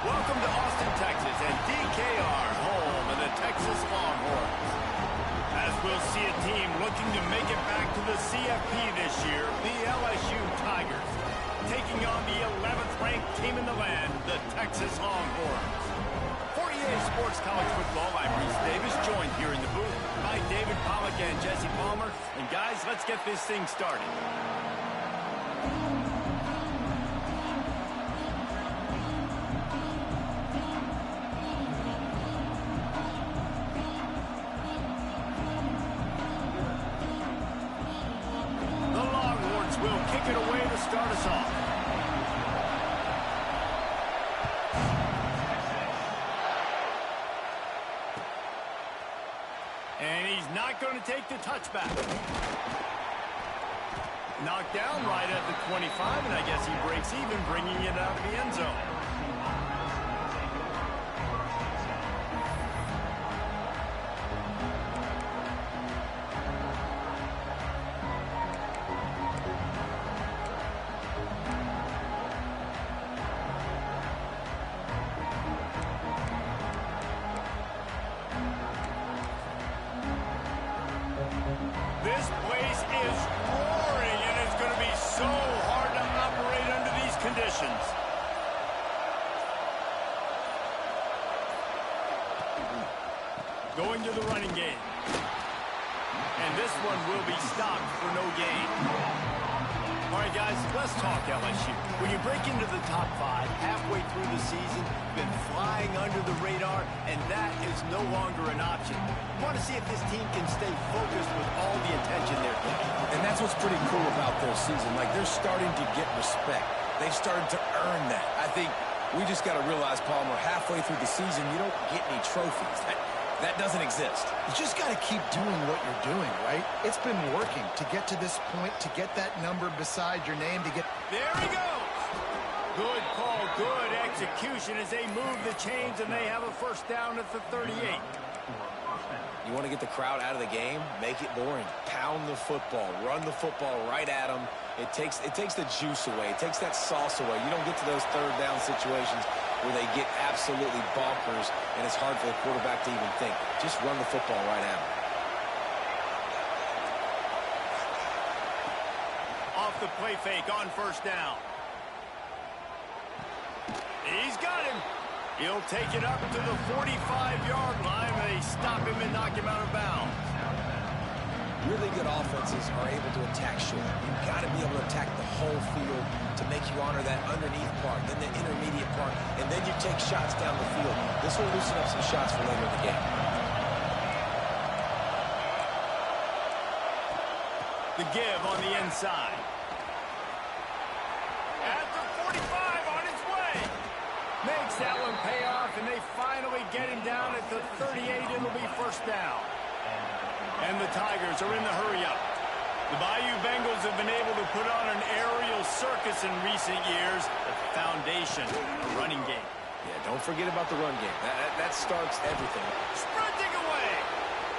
Welcome to Austin, Texas, and DKR, home of the Texas Longhorns. As we'll see a team looking to make it back to the CFP this year, the LSU Tigers, taking on the 11th ranked team in the land, the Texas Longhorns. For EA Sports College Football, I'm Reese Davis, joined here in the booth by David Pollack and Jesse Palmer. And guys, let's get this thing started. Will kick it away to start us off. And he's not going to take the touchback. Knocked down right at the 25, and I guess he breaks even, bringing it out of the end zone. This place is roaring, and it's going to be so hard to operate under these conditions. Going to the running game. And this one will be stopped for no gain. All right, guys, let's talk LSU. When you break into the top 5 halfway through the season, you've been flying under the radar, and that is no longer an option. You want to see if this team can stay focused with all the attention they're getting. And that's what's pretty cool about their season. Like, they're starting to get respect. They've started to earn that. I think we just got to realize, Palmer, halfway through the season, you don't get any trophies. That doesn't exist. You just got to keep doing what you're doing, right? It's been working to get to this point, to get that number beside your name, to get... There he goes! Good call, good execution as they move the chains, and they have a first down at the 38. You want to get the crowd out of the game? Make it boring. Pound the football. Run the football right at them. It takes the juice away. It takes that sauce away. You don't get to those third down situations where they get absolutely bonkers, and it's hard for the quarterback to even think. Just run the football right at him. Off the play fake on first down. He's got him. He'll take it up to the 45-yard line. They stop him and knock him out of bounds. Really good offenses are able to attack short. You've got to be able to attack the whole field to make you honor that underneath part, then the intermediate part, and then you take shots down the field. This will loosen up some shots for later in the game. The give on the inside. At the 45 on his way. Makes that one pay off, and they finally get him down at the 38. It'll be first down. And the Tigers are in the hurry-up. The Bayou Bengals have been able to put on an aerial circus in recent years. The foundation, a running game. Yeah, don't forget about the run game. That starts everything. Sprinting away.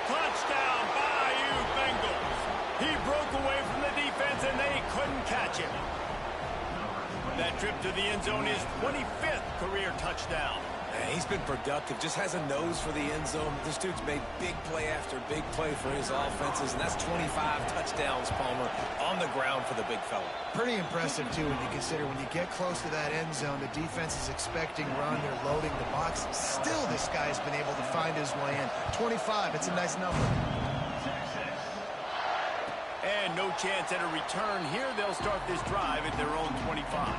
Touchdown, Bayou Bengals. He broke away from the defense, and they couldn't catch him. That trip to the end zone is 25th career touchdown. Man, he's been productive, just has a nose for the end zone. This dude's made big play after big play for his offenses, and that's 25 touchdowns, Palmer, on the ground for the big fella. Pretty impressive, too, when you consider when you get close to that end zone, the defense is expecting run, they're loading the box. Still, this guy's been able to find his way in. 25, it's a nice number. And no chance at a return here. They'll start this drive at their own 25.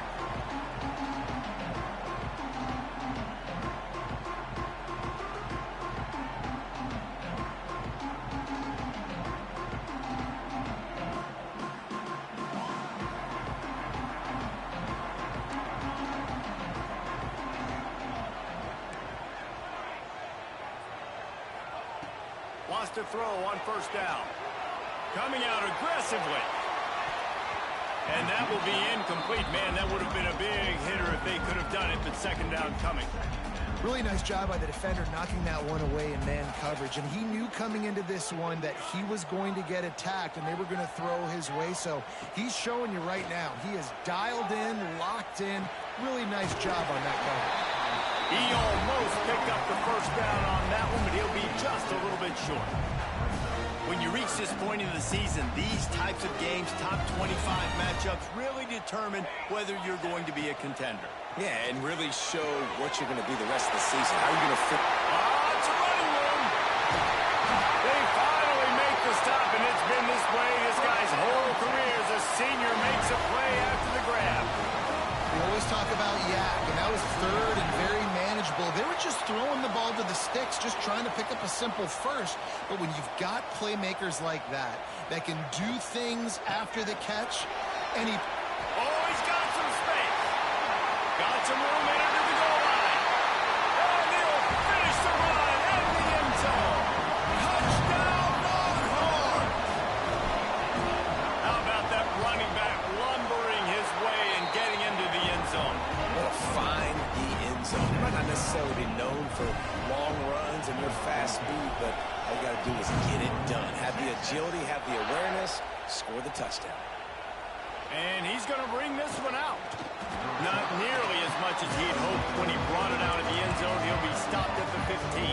Wants to throw on first down. Coming out aggressively. And that will be incomplete. Man, that would have been a big hitter if they could have done it, but second down coming. Really nice job by the defender knocking that one away in man coverage. And he knew coming into this one that he was going to get attacked and they were going to throw his way. So he's showing you right now. He is dialed in, locked in. Really nice job on that call. He almost picked up the first down on that one, but he'll be just a little bit short. When you reach this point in the season, these types of games, top 25 matchups, really determine whether you're going to be a contender. Yeah, and really show what you're going to be the rest of the season. How are you going to fit? It's a running room. They finally make the stop, and it's been this way this guy's whole career as a senior makes a play after the grab. We always talk about yak, and that was third and very manageable. They were just throwing the ball to the sticks, just trying to pick up a simple first. But when you've got playmakers like that can do things after the catch, and he's got some space. Got some room in under the goal line. And he'll finish the run in the end zone. Touchdown, Longhorn! How about that running back lumbering his way and getting into the end zone? What a find the end zone. You might not necessarily be known for long runs and your fast speed, but all you got to do is get it done. Have the agility, have the awareness, score the touchdown. And he's going to bring this one out. Not nearly as much as he'd hoped when he brought it out of the end zone. He'll be stopped at the 15.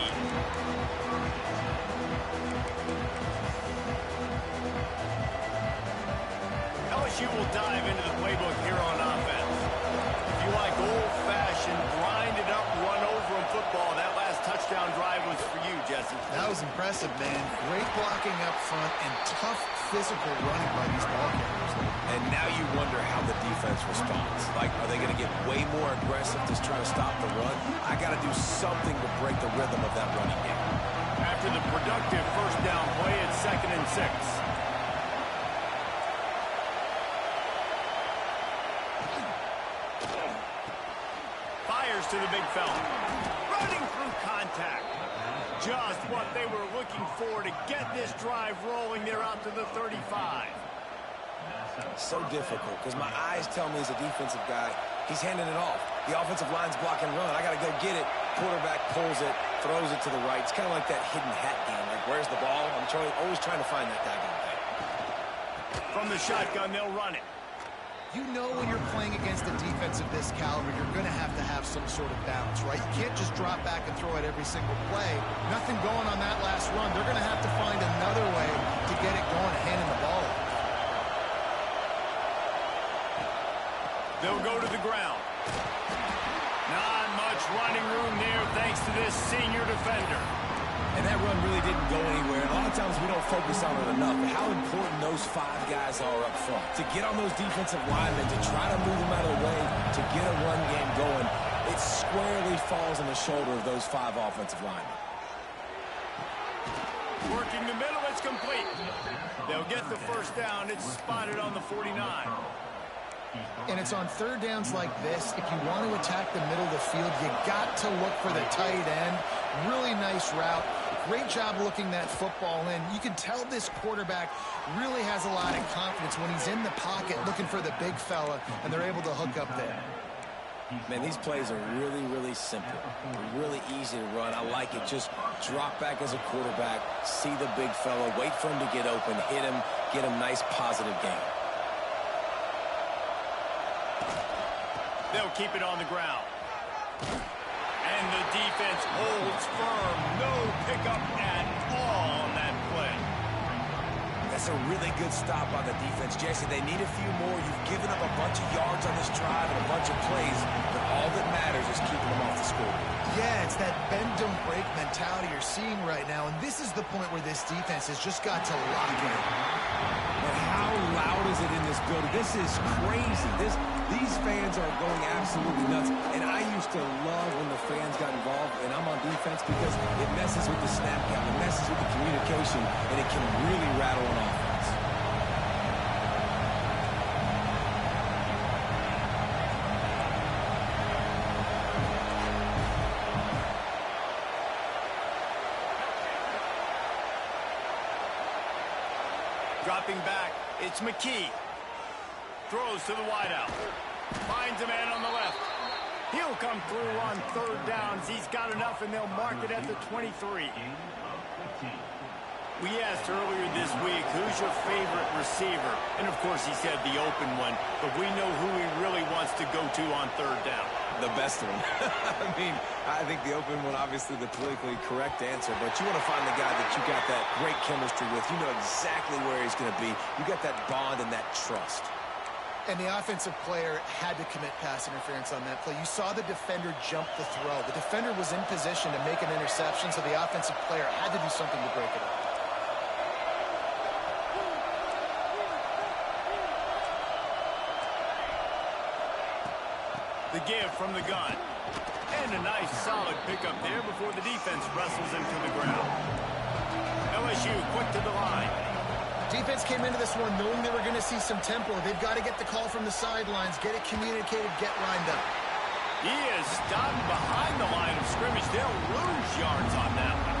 LSU will dive into the playbook here on offense. If you like old-fashioned, grinded-up, run-over in football, that last touchdown drive was for you, Jesse. that was impressive, man. Great blocking up front and tough physical running by these ball carriers. And now you wonder how the defense responds. Like, are they going to get way more aggressive just trying to stop the run? I got to do something to break the rhythm of that running game. After the productive first down play, it's 2nd and 6. Fires to the big fella. Running through contact. Just what they were looking for to get this drive rolling. They're out to the 35. So difficult because my eyes tell me as a defensive guy, he's handing it off. The offensive line's block and run. I got to go get it. Quarterback pulls it, throws it to the right. It's kind of like that hidden hat game. Like, where's the ball? I'm always trying to find that daggone thing. From the shotgun, they'll run it. You know when you're playing against a defense of this caliber, you're going to have some sort of balance, right? You can't just drop back and throw it every single play. Nothing going on that last run. They're going to have to find another way to get it going and handing the ball off. They'll go to the ground. Not much running room there thanks to this senior defender. And that run really didn't go anywhere. And a lot of times we don't focus on it enough, but how important those 5 guys are up front. To get on those defensive linemen, to try to move them out of the way, to get a run game going, it squarely falls on the shoulder of those 5 offensive linemen. Working the middle, it's complete. They'll get the first down. It's spotted on the 49. And it's on third downs like this. If you want to attack the middle of the field, you got to look for the tight end. Really nice route. Great job looking that football in. You can tell this quarterback really has a lot of confidence when he's in the pocket looking for the big fella, and they're able to hook up there. Man, these plays are really, really simple. They're really easy to run. I like it. Just drop back as a quarterback, see the big fella, wait for him to get open, hit him, get a nice positive gain. They'll keep it on the ground. And the defense holds firm. No pickup at all on that play. That's a really good stop by the defense, Jesse. They need a few more. You've given up a bunch of yards on this drive and a bunch of plays, but all that matters is keeping them off the score. Yeah, it's that bend, don't break mentality you're seeing right now, and this is the point where this defense has just got to lock in. But how loud is it in this building? This is crazy. These fans are going absolutely nuts, and I used to love when the fans got involved, and I'm on defense because it messes with the snap count, it messes with the communication, and it can really rattle an offense. Dropping back, it's McKee. Throws to the wideout. Finds a man on the left. He'll come through on third downs. He's got enough, and they'll mark it at the 23. We asked earlier this week, who's your favorite receiver? And, of course, he said the open one, but we know who he really wants to go to on third down. The best one. I mean, I think the open one, obviously the politically correct answer, but you want to find the guy that you got that great chemistry with. You know exactly where he's going to be. You got that bond and that trust. And the offensive player had to commit pass interference on that play. You saw the defender jump the throw. The defender was in position to make an interception, so the offensive player had to do something to break it up. The give from the gun. And a nice solid pickup there before the defense wrestles him to the ground. LSU quick to the line. Defense came into this one knowing they were going to see some tempo. They've got to get the call from the sidelines, get it communicated, get lined up. He is stopped behind the line of scrimmage. They'll lose yards on that one.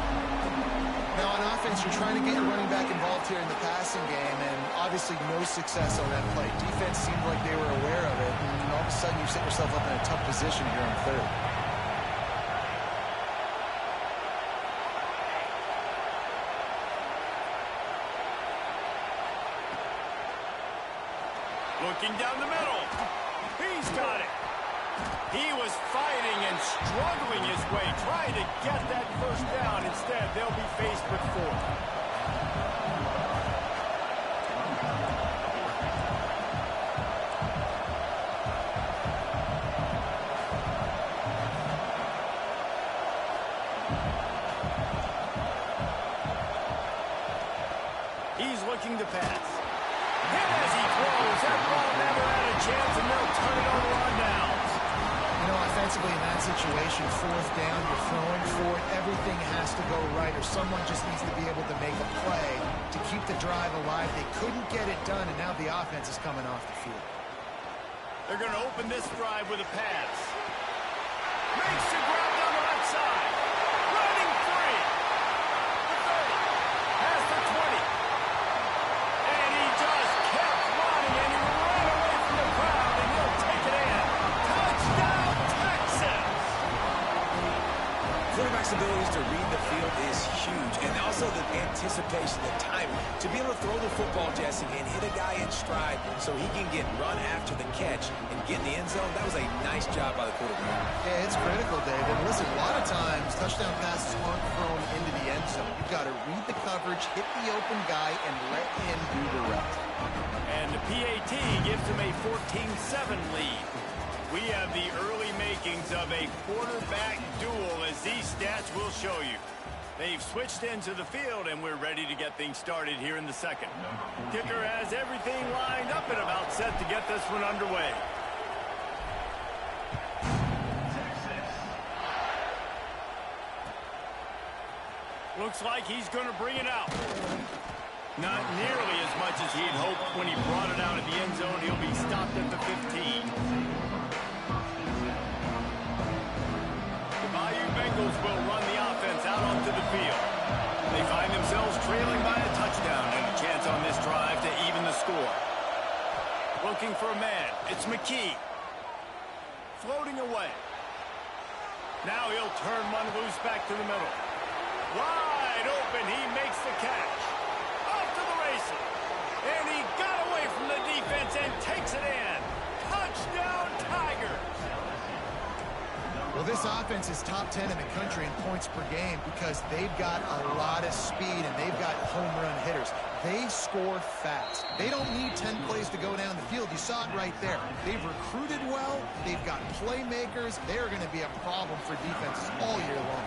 Now on offense, you're trying to get your running back involved here in the passing game, and obviously no success on that play. Defense seemed like they were aware of it, and all of a sudden you set yourself up in a tough position here on third. Looking down the middle. He's got it. He was fighting and struggling his way, trying to get that first down. Instead, they'll be faced with fourth. He's looking to pass. And as he throws, that ball never had a chance, and they'll turn it over on downs. You know, offensively in that situation, fourth down, you're throwing for it. Everything has to go right, or someone just needs to be able to make a play to keep the drive alive. They couldn't get it done, and now the offense is coming off the field. They're going to open this drive with a pass. Makes the grab down the left side. Running free. The 30. Past the 20. And he just kept running, and he ran away from the crowd, and he'll take it in. Touchdown, Texas! Quarterback's abilities to read the field is huge, and also the anticipation, the timing. To be able to throw the football, Jesse, and hit a guy in stride so he can get run after the catch and get in the end zone, that was a nice job by the quarterback. Yeah, it's critical, David. Listen, a lot of times touchdown passes aren't thrown into the end zone. You've got to read the coverage, hit the open guy, and let him do the rest. And the PAT gives him a 14-7 lead. We have the early makings of a quarterback duel, as these stats will show you. They've switched into the field, and we're ready to get things started here in the second. Kicker has everything lined up and about set to get this one underway. Looks like he's going to bring it out. Not nearly as much as he'd hoped when he brought it out of the end zone. He'll be stopped at the 15. Bengals will run the offense out onto the field. They find themselves trailing by a touchdown and a chance on this drive to even the score. Looking for a man. It's McKee. Floating away. Now he'll turn one loose back to the middle. Wide open. He makes the catch. Off to the races. And he got away from the defense and takes it in. Touchdown, Tigers. Well, this offense is top 10 in the country in points per game because they've got a lot of speed and they've got home run hitters. They score fast. They don't need 10 plays to go down the field. You saw it right there. They've recruited well. They've got playmakers. They're going to be a problem for defenses all year long.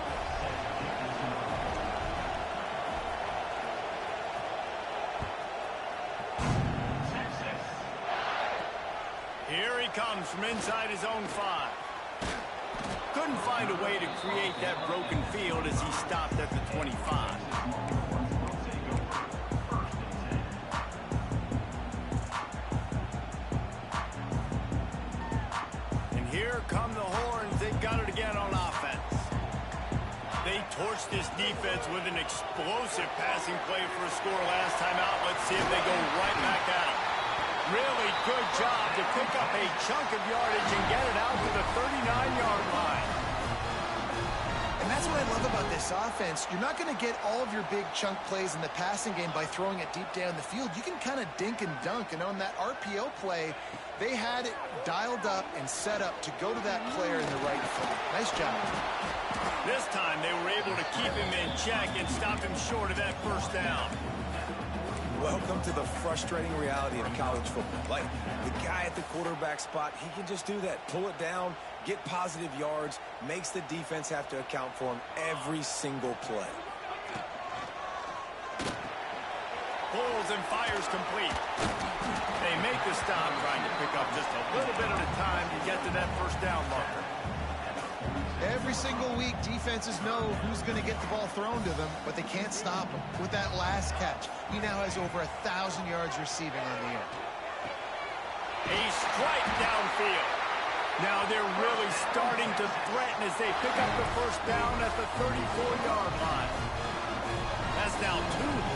Here he comes from inside his own 5. Couldn't find a way to create that broken field as he stopped at the 25. And here come the horns. They've got it again on offense. They torched this defense with an explosive passing play for a score last time out. Let's see if they go right back at it. Really good job to pick up a chunk of yardage and get it out to the 39-yard line. And that's what I love about this this offense, you're not going to get all of your big chunk plays in the passing game by throwing it deep down the field. You can kind of dink and dunk, and on that RPO play, they had it dialed up and set up to go to that player in the right foot. Nice job. This time they were able to keep him in check and stop him short of that first down. Welcome to the frustrating reality of college football. Like, the guy at the quarterback spot, he can just do that. Pull it down, get positive yards, makes the defense have to account for him every single play. Pulls and fires complete. They make the stop, trying to pick up just a little bit at a time to get to that first down marker. Every single week, defenses know who's going to get the ball thrown to them, but they can't stop him. With that last catch, he now has over 1,000 yards receiving on the year. A strike downfield. Now they're really starting to threaten as they pick up the first down at the 34-yard line. That's now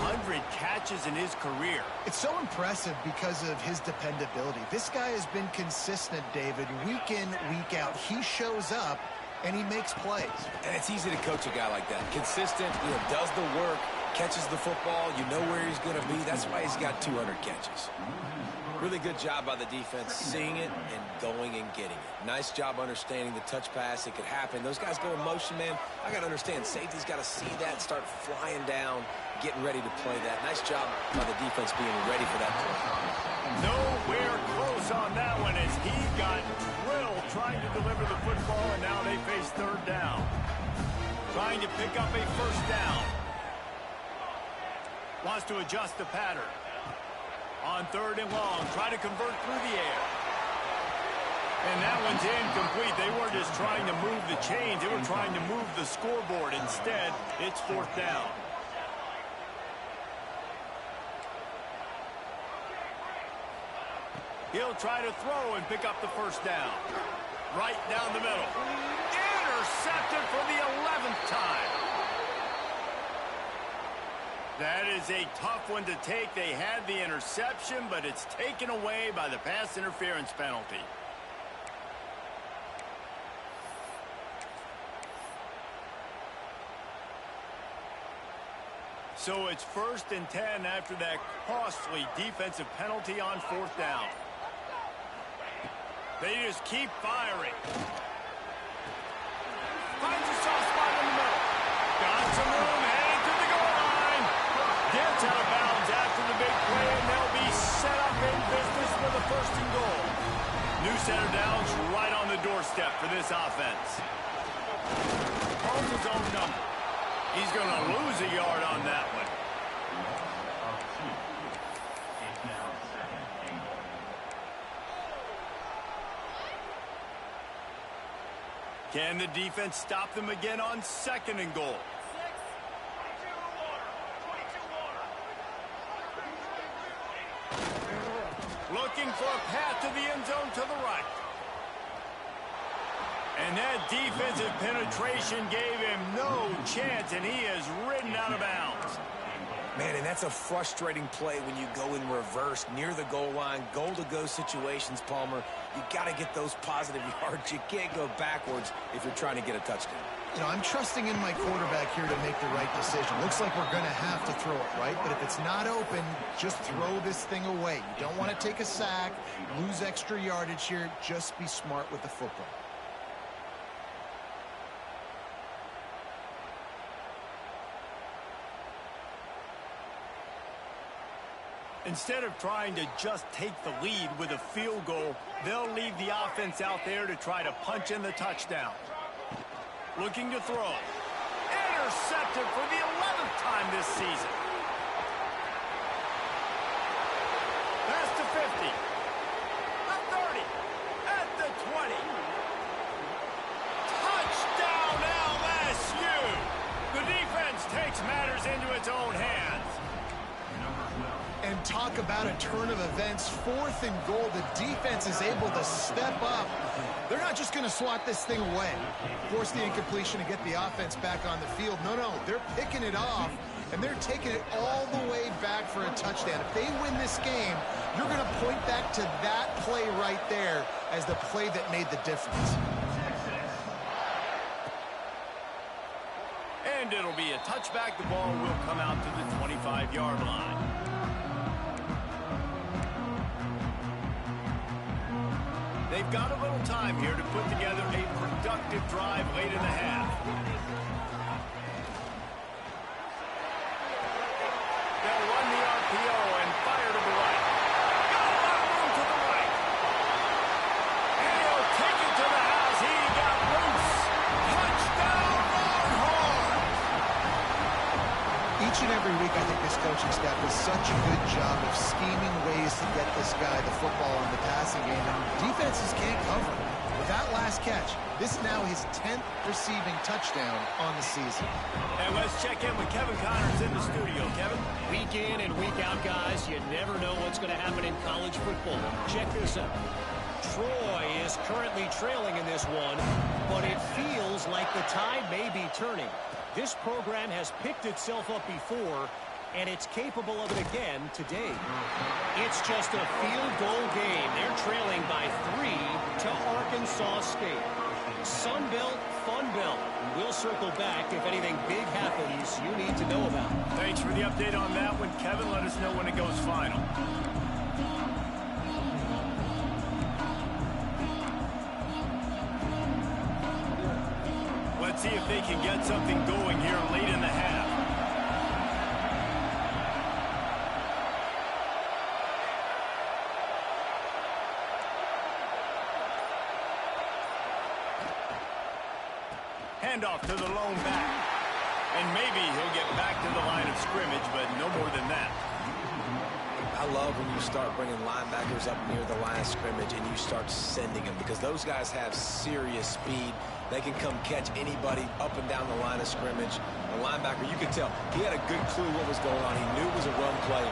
200 catches in his career. It's so impressive because of his dependability. This guy has been consistent, David, week in, week out. He shows up, and he makes plays. And it's easy to coach a guy like that. Consistent, does the work, catches the football, you know where he's going to be. That's why he's got 200 catches. Really good job by the defense seeing it and going and getting it. Nice job understanding the touch pass. It could happen. Those guys go in motion, man. I got to understand, safety's got to see that, start flying down, getting ready to play that. Nice job by the defense being ready for that play. Nowhere close on that one as he got drilled trying to deliver the football, and now they face third down. Trying to pick up a first down. Wants to adjust the pattern. On third and long, try to convert through the air. And that one's incomplete. They weren't just trying to move the chains. They were trying to move the scoreboard. Instead, it's fourth down. He'll try to throw and pick up the first down. Right down the middle. Intercepted for the 11th time. That is a tough one to take. They had the interception, but it's taken away by the pass interference penalty. So it's 1st and 10 after that costly defensive penalty on fourth down. They just keep firing. Finds a soft spot in the middle. Got some room, headed to the goal line. Gets out of bounds after the big play, and they'll be set up in business for the 1st and goal. New center downs right on the doorstep for this offense. Calls his own number. He's going to lose a yard on that one. Can the defense stop them again on 2nd and goal? Looking for a path to the end zone to the right. And that defensive penetration gave him no chance, and he is ridden out of bounds. Man, and that's a frustrating play when you go in reverse near the goal line, goal-to-go situations, Palmer. You got to get those positive yards. You can't go backwards if you're trying to get a touchdown. I'm trusting in my quarterback here to make the right decision. Looks like we're going to have to throw it, right? But if it's not open, just throw this thing away. You don't want to take a sack, lose extra yardage here. Just be smart with the football. Instead of trying to just take the lead with a field goal, they'll leave the offense out there to try to punch in the touchdown. Looking to throw. Intercepted for the 11th time this season. Pass to 50. The 30. At the 20. Touchdown LSU. The defense takes matters into its own hands. And talk about a turn of events. 4th and goal. The defense is able to step up. They're not just going to swat this thing away, force the incompletion to get the offense back on the field. No, they're picking it off, and they're taking it all the way back for a touchdown. If they win this game, you're going to point back to that play right there as the play that made the difference. And And it'll be a touchback. The ball will come out to the 25-yard line. They've got a little time here to put together a productive drive late in the half. They'll run the RPO and fire to the right. Got a lot of room to the right. And he'll take it to the house. He got loose. Touchdown, Longhorns! Each and every week, I think this coaching staff does such a good job of scheming ways to get this guy the football in the passing game, and defenses can't cover. With that last catch, this is now his 10th receiving touchdown on the season. And let's check in with Kevin Connors in the studio. Kevin? Week in and week out, guys, you never know what's going to happen in college football. Check this out. Troy is currently trailing in this one, but it feels like the tide may be turning. This program has picked itself up before, and it's capable of it again today. It's just a field goal game. They're trailing by 3 to Arkansas State. Sun Belt, Fun Belt. We'll circle back if anything big happens you need to know about. Thanks for the update on that one, Kevin. Let us know when it goes final. Let's see if they can get something going here late in the half. Handoff to the lone back. And maybe he'll get back to the line of scrimmage, but no more than that. I love when you start bringing linebackers up near the line of scrimmage and you start sending them, because those guys have serious speed. They can come catch anybody up and down the line of scrimmage. The linebacker, you could tell, he had a good clue what was going on. He knew it was a run play,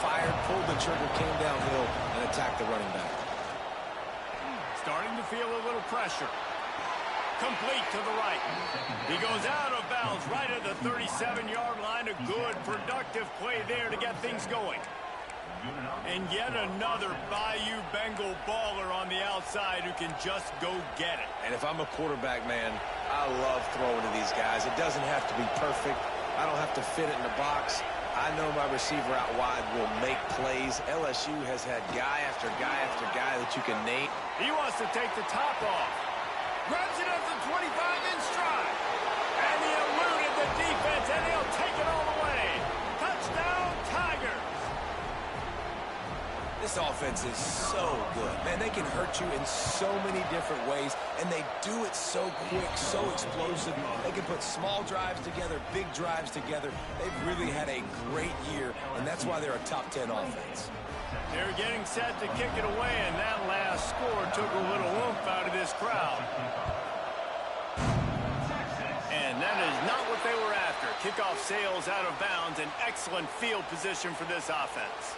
fired, pulled the trigger, came downhill, and attacked the running back. Starting to feel a little pressure. Complete to the right. He goes out of bounds right at the 37-yard line. A good, productive play there to get things going. And yet another Bayou Bengal baller on the outside who can just go get it. And if I'm a quarterback, man, I love throwing to these guys. It doesn't have to be perfect. I don't have to fit it in the box. I know my receiver out wide will make plays. LSU has had guy after guy after guy that you can name. He wants to take the top off. Grabs it at the 25 in stride. And he eluded the defense, and he'll take it all the way. Touchdown, Tigers. This offense is so good. Man, they can hurt you in so many different ways, and they do it so quick, so explosive. They can put small drives together, big drives together. They've really had a great year, and that's why they're a top 10 offense. They're getting set to kick it away, and that last score took a little oomph out of this crowd. And that is not what they were after. Kickoff sails out of bounds, an excellent field position for this offense.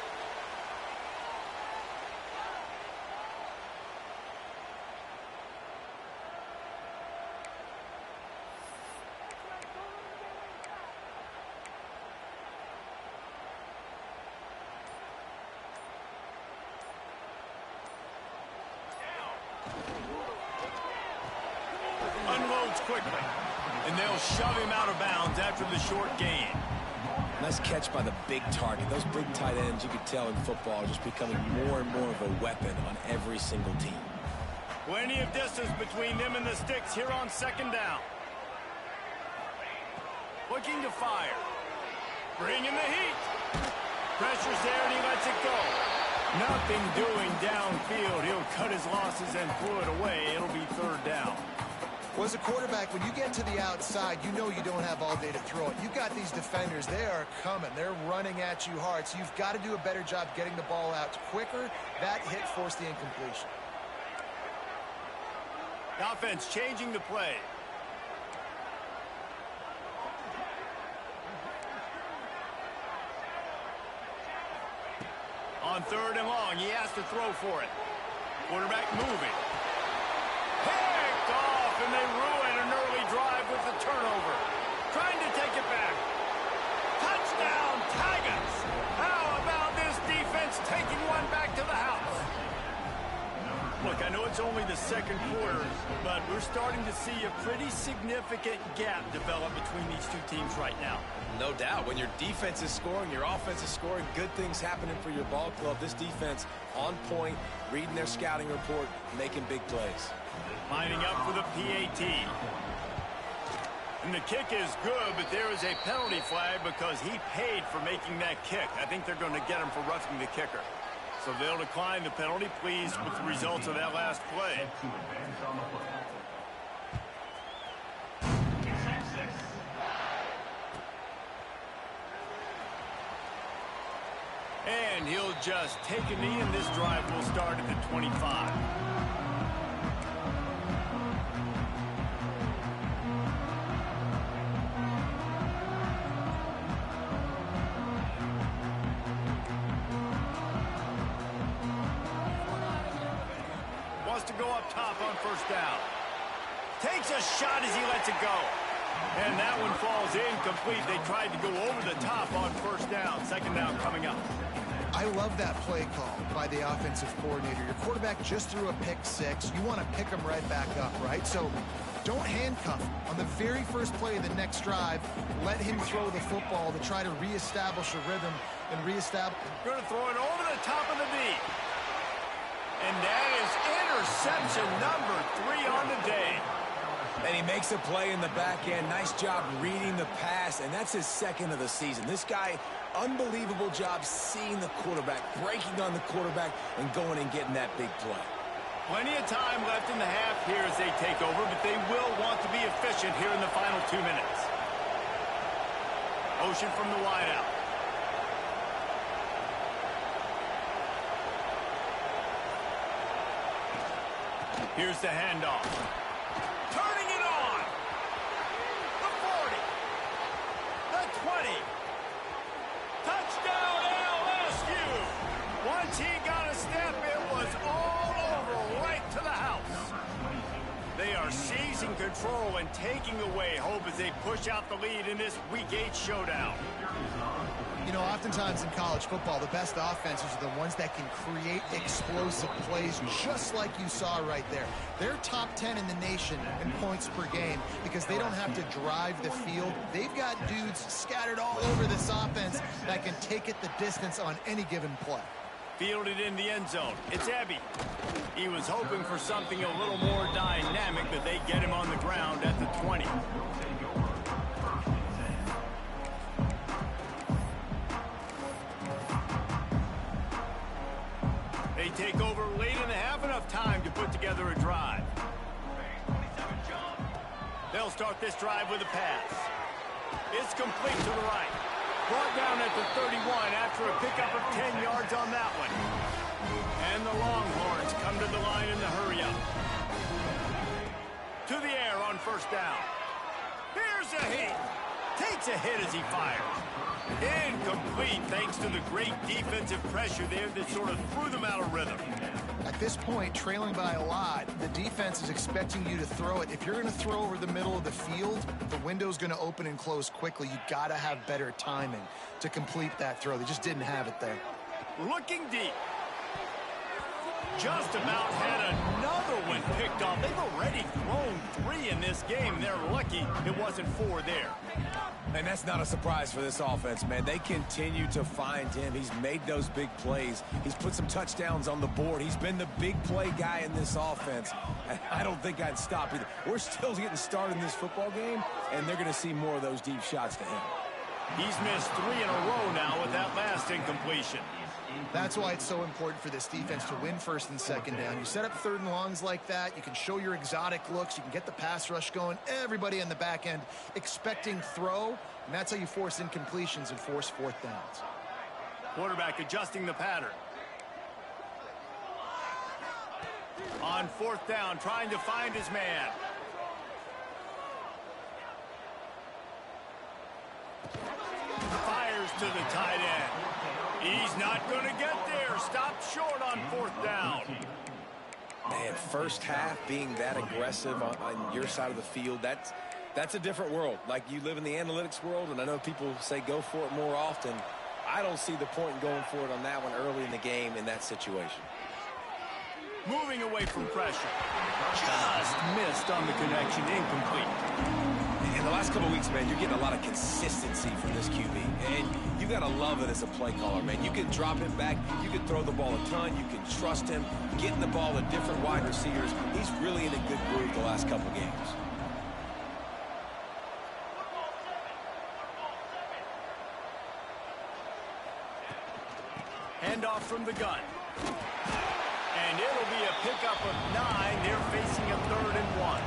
Unloads quickly, and they'll shove him out of bounds after the short gain. Nice catch by the big target. Those big tight ends, you could tell in football, are just becoming more and more of a weapon on every single team. Plenty of distance between them and the sticks here on second down. Looking to fire. Bringing the heat. Pressure's there, and he lets it go. Nothing doing downfield. He'll cut his losses and pull it away. It'll be third down. Well, as a quarterback, when you get to the outside, you know you don't have all day to throw it. You've got these defenders. They are coming. They're running at you hard, so you've got to do a better job getting the ball out quicker. That hit forced the incompletion. The offense changing the play. On third and long, he has to throw for it. Quarterback moving. Picked off, and they ruin an early drive with the turnover. Trying to take it back. Touchdown, Tigers. How about this defense taking one back to the house? Look, I know it's only the second quarter, but we're starting to see a pretty significant gap develop between these two teams right now. No doubt. When your defense is scoring, your offense is scoring, good things happening for your ball club. This defense on point, reading their scouting report, making big plays. Lining up for the PAT. And the kick is good, but there is a penalty flag because he paid for making that kick. I think they're going to get him for roughing the kicker. So they'll decline the penalty, pleased with the results of that last play. And he'll just take a knee, and this drive will start at the 25. Wants to go up top on first down. Takes a shot as he lets it go. And that one falls incomplete. They tried to go over the top on first down. Second down coming up. I love that play call by the offensive coordinator. Your quarterback just threw a pick six. You want to pick him right back up, right? So don't handcuff him. On the very first play of the next drive, let him throw the football to try to reestablish a rhythm and reestablish. Going to throw it over the top of the knee. And that is interception number 3 on the day. And he makes a play in the back end. Nice job reading the pass, and that's his second of the season. This guy, unbelievable job seeing the quarterback, breaking on the quarterback, and going and getting that big play. Plenty of time left in the half here as they take over, but they will want to be efficient here in the final 2 minutes. Motion from the wideout. Here's the handoff. Turning it on. The 40. The 20. Touchdown LSU. Once he got a step, it was all over right to the house. They are seizing control and taking away hope as they push out the lead in this Week 8 showdown. You know, oftentimes in college football, the best offenses are the ones that can create explosive plays, just like you saw right there. They're top 10 in the nation in points per game because they don't have to drive the field. They've got dudes scattered all over this offense that can take it the distance on any given play. Fielded in the end zone. It's Ebby. He was hoping for something a little more dynamic, but they get him on the ground at the 20. They take over late in the half, enough time to put together a drive. They'll start this drive with a pass. It's complete to the right. Brought down at the 31 after a pickup of 10 yards on that one. And the Longhorns come to the line in the hurry-up. To the air on first down. Here's a hit. Takes a hit as he fires. Incomplete thanks to the great defensive pressure there that sort of threw them out of rhythm. At this point, trailing by a lot, the defense is expecting you to throw it. If you're going to throw over the middle of the field, the window's going to open and close quickly. You got to have better timing to complete that throw. They just didn't have it there. Looking deep. Just about had another one picked off. They've already thrown 3 in this game. They're lucky it wasn't 4 there. And that's not a surprise for this offense, man. They continue to find him. He's made those big plays. He's put some touchdowns on the board. He's been the big play guy in this offense. And I don't think I'd stop either. We're still getting started in this football game, and they're going to see more of those deep shots to him. He's missed 3 in a row now with that last incompletion. That's why it's so important for this defense to win first and second down. You set up third and longs like that, you can show your exotic looks, you can get the pass rush going, everybody in the back end expecting throw, and that's how you force incompletions and force fourth downs. Quarterback adjusting the pattern. On fourth down, trying to find his man. Fires to the tight end. He's not going to get there. Stop short on fourth down. Man, first half being that aggressive on your side of the field, that's a different world. Like, you live in the analytics world, and I know people say go for it more often. I don't see the point in going for it on that one early in the game in that situation. Moving away from pressure. Just missed on the connection. Incomplete. In the last couple of weeks, man, you're getting a lot of consistency from this QB. And you got to love it as a play caller, man. You can drop him back. You can throw the ball a ton. You can trust him. Getting the ball to different wide receivers. He's really in a good groove the last couple of games. Handoff from the gun. And it'll be a pickup of 9. They're facing a 3rd and 1.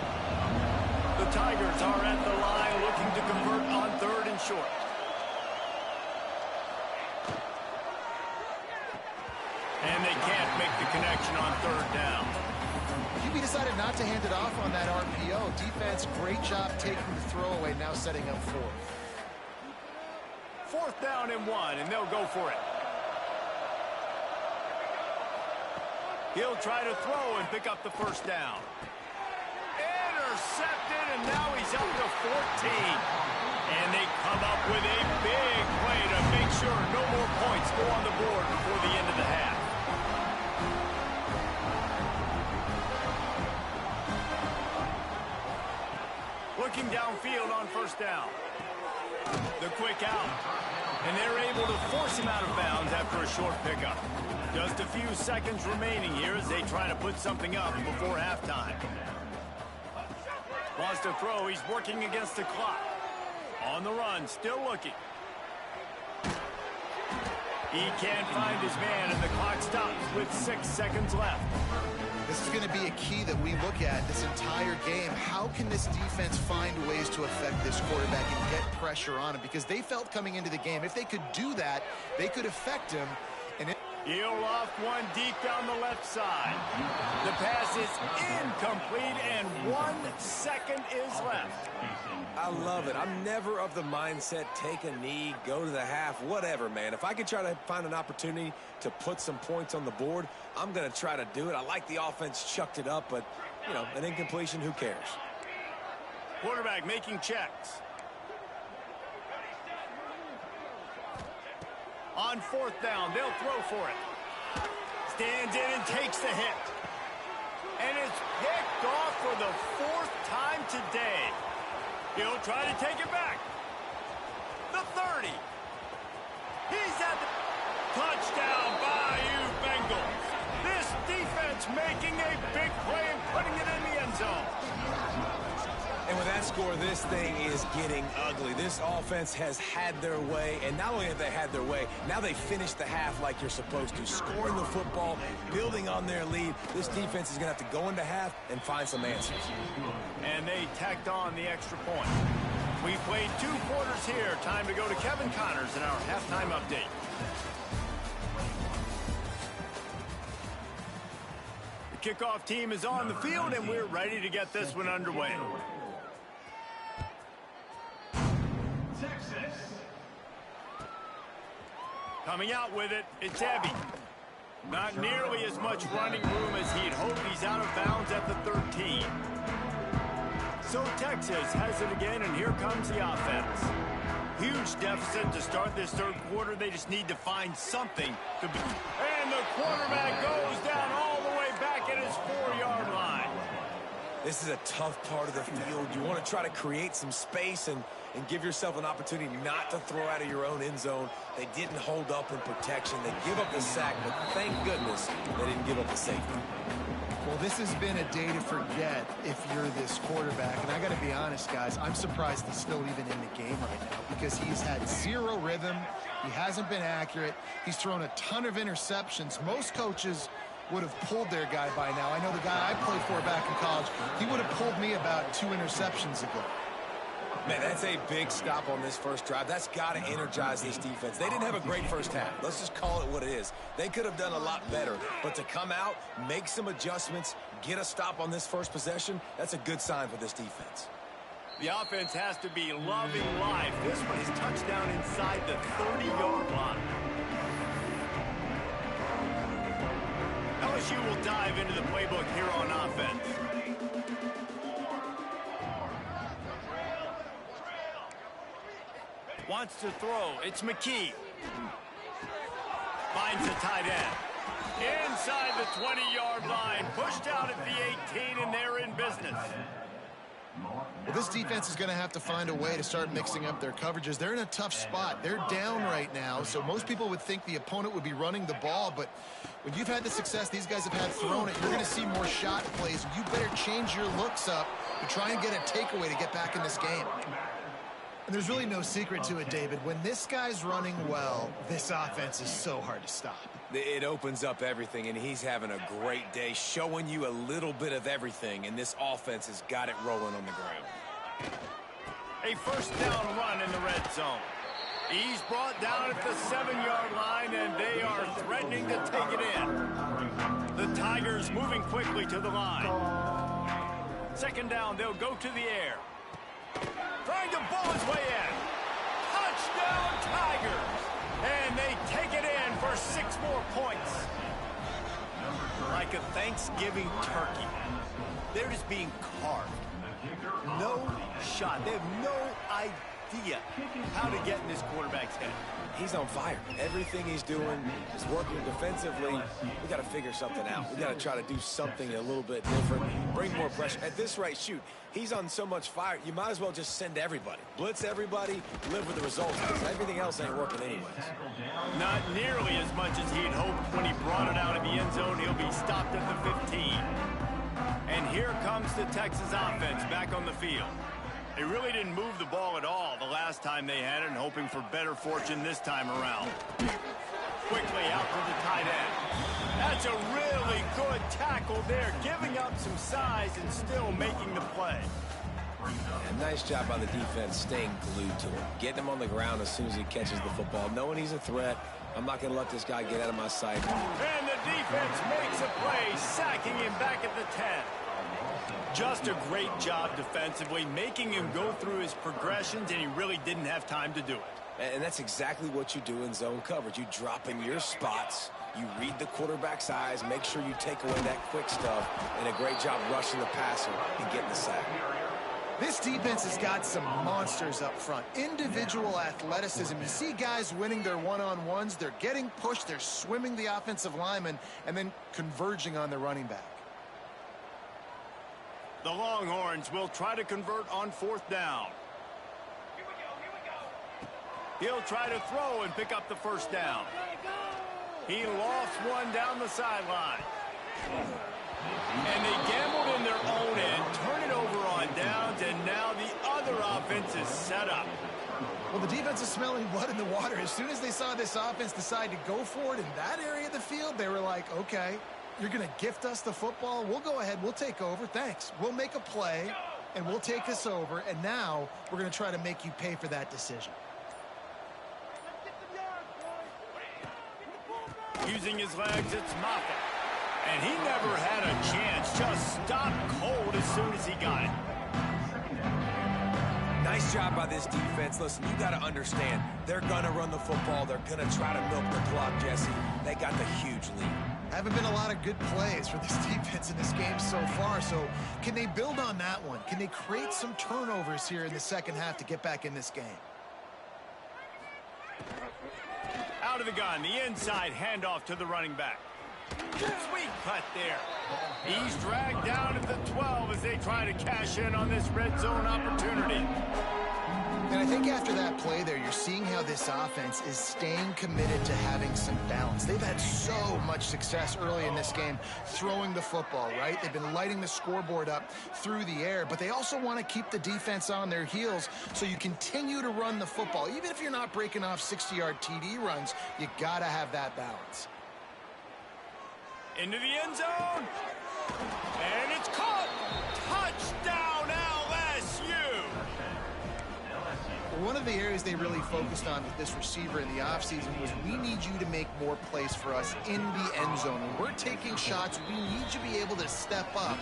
The Tigers are at the line looking to convert on 3rd and short. And they can't make the connection on 3rd down. QB decided not to hand it off on that RPO. Defense, great job taking the throwaway, now setting up 4th. 4th down and 1, and they'll go for it. He'll try to throw and pick up the 1st down. Intercepted, and now he's up to 14. And they come up with a big play to make sure no more points go on the board before the end of the half. Looking downfield on 1st down. The quick out. And they're able to force him out of bounds after a short pickup. Just a few seconds remaining here as they try to put something up before halftime. Wants to throw. He's working against the clock. On the run, still looking. He can't find his man, and the clock stops with 6 seconds left. This is going to be a key that we look at this entire game. How can this defense find ways to affect this quarterback and get pressure on him? Because they felt coming into the game, if they could do that, they could affect him. And He'll loft one deep down the left side. The pass is incomplete, and 1 second is left. I love it. I'm never of the mindset, take a knee, go to the half, whatever, man. If I could try to find an opportunity to put some points on the board, I'm going to try to do it. I like the offense chucked it up, but, you know, an incompletion, who cares? Quarterback making checks. On 4th down, they'll throw for it. Stands in and takes the hit. And it's picked off for the 4th time today. He'll try to take it back. The 30. He's at the touchdown, Bayou Bengals. This defense making a big play and putting it in the end zone. And with that score, this thing is getting ugly. This offense has had their way, and not only have they had their way, now they finished the half like you're supposed to, scoring the football, building on their lead. This defense is going to have to go into half and find some answers. And they tacked on the extra point. We played 2 quarters here. Time to go to Kevin Connors in our halftime update. The kickoff team is on the field, and we're ready to get this one underway. Coming out with it, it's Ebby. Not nearly as much running room as he'd hoped. He's out of bounds at the 13. So Texas has it again, and here comes the offense. Huge deficit to start this 3rd quarter. They just need to find something to be. And the quarterback goes down all the way back at his 4-yard line. This is a tough part of the field. You want to try to create some space and give yourself an opportunity not to throw out of your own end zone. They didn't hold up in protection. They give up the sack, but thank goodness they didn't give up the safety. well, this has been a day to forget if you're this quarterback. And I got to be honest, guys, I'm surprised he's still even in the game right now because he's had zero rhythm. He hasn't been accurate. He's thrown a ton of interceptions. Most coaches would have pulled their guy by now. I know the guy I played for back in college, he would have pulled me about 2 interceptions ago. Man, that's a big stop on this first drive. That's got to energize this defense. They didn't have a great first half. Let's just call it what it is. They could have done a lot better. But to come out, make some adjustments, get a stop on this first possession, that's a good sign for this defense. The offense has to be loving life. This one is touchdown inside the 30-yard line. LSU will dive into the playbook here on offense. Wants to throw. It's McKee. Finds the tight end. Inside the 20-yard line, pushed out at the 18, and they're in business. Well, this defense is going to have to find a way to start mixing up their coverages. They're in a tough spot. They're down right now, so most people would think the opponent would be running the ball, but when you've had the success these guys have had throwing it, you're going to see more shot plays. You better change your looks up to try and get a takeaway to get back in this game. And there's really no secret to it, David. When this guy's running well, this offense is so hard to stop. It opens up everything, and he's having a great day, showing you a little bit of everything, and this offense has got it rolling on the ground. A first down run in the red zone. He's brought down at the 7-yard line, and they are threatening to take it in. The Tigers moving quickly to the line. Second down, they'll go to the air. Trying to ball his way in. Touchdown, Tigers! And they take it in for 6 more points. Like a Thanksgiving turkey. They're just being carved. No shot. They have no idea how to get in this quarterback's head. He's on fire. Everything he's doing is working defensively. We got to figure something out. We got to try to do something a little bit different, bring more pressure. At this rate, shoot, he's on so much fire, you might as well just send everybody. Blitz everybody, live with the results, because everything else ain't working anyways. Not nearly as much as he'd hoped when he brought it out of the end zone. He'll be stopped at the 15. And here comes the Texas offense back on the field. They really didn't move the ball at all the last time they had it, and hoping for better fortune this time around. Quickly out to the tight end. That's a really good tackle there, giving up some size and still making the play. And nice job by the defense staying glued to him, getting him on the ground as soon as he catches the football, knowing he's a threat. I'm not going to let this guy get out of my sight. And the defense makes a play, sacking him back at the 10. Just a great job defensively, making him go through his progressions, and he really didn't have time to do it. And that's exactly what you do in zone coverage. You drop in your spots, you read the quarterback's eyes, make sure you take away that quick stuff, and a great job rushing the passer and getting the sack. This defense has got some monsters up front. Individual athleticism. You see guys winning their one-on-ones. They're getting pushed. They're swimming the offensive lineman and then converging on the running back. The Longhorns will try to convert on 4th down. He'll try to throw and pick up the first down. He lost one down the sideline. And they gambled in their own end, turn it over on downs, and now the other offense is set up. Well, the defense is smelling blood in the water. As soon as they saw this offense decide to go for it in that area of the field, they were like, okay, you're going to gift us the football. We'll go ahead. We'll take over. Thanks. We'll make a play, and we'll take this over. And now we're going to try to make you pay for that decision. Using his legs, it's Moffitt. And he never had a chance. Just stopped cold as soon as he got it. Nice job by this defense. Listen, you got to understand, they're going to run the football. They're going to try to milk the clock, Jesse. They got the huge lead. Haven't been a lot of good plays for this defense in this game so far, so can they build on that one? Can they create some turnovers here in the second half to get back in this game? Out of the gun, the inside handoff to the running back. Sweet cut there. He's dragged down at the 12 as they try to cash in on this red zone opportunity. And I think after that play there, you're seeing how this offense is staying committed to having some balance. They've had so much success early in this game throwing the football, right? They've been lighting the scoreboard up through the air, but they also want to keep the defense on their heels so you continue to run the football. Even if you're not breaking off 60-yard TD runs, you got to have that balance. Into the end zone. And it's caught. Touchdown, LSU. One of the areas they really focused on with this receiver in the offseason was we need you to make more plays for us in the end zone. When we're taking shots, we need you to be able to step up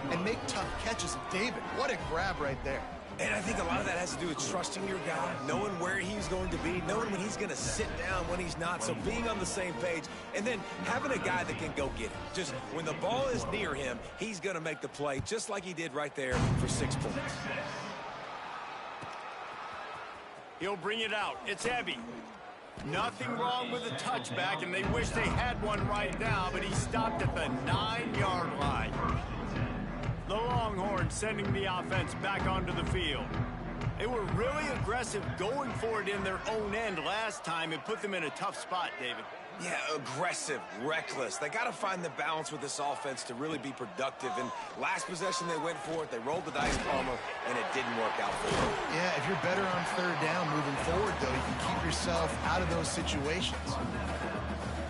and make tough catches. And David, what a grab right there. And I think a lot of that has to do with trusting your guy, knowing where he's going to be, knowing when he's going to sit down, when he's not, so being on the same page, and then having a guy that can go get it. Just when the ball is near him, he's going to make the play, just like he did right there for 6 points. He'll bring it out. It's Ebby. Nothing wrong with the touchback, and they wish they had one right now, but he stopped at the 9-yard line. The Longhorns sending the offense back onto the field. They were really aggressive going for it in their own end last time. It put them in a tough spot, David. Yeah, aggressive, reckless. They got to find the balance with this offense to really be productive. And last possession they went for it. They rolled the dice, Palmer, and it didn't work out for them. Yeah, if you're better on third down moving forward, though, you can keep yourself out of those situations.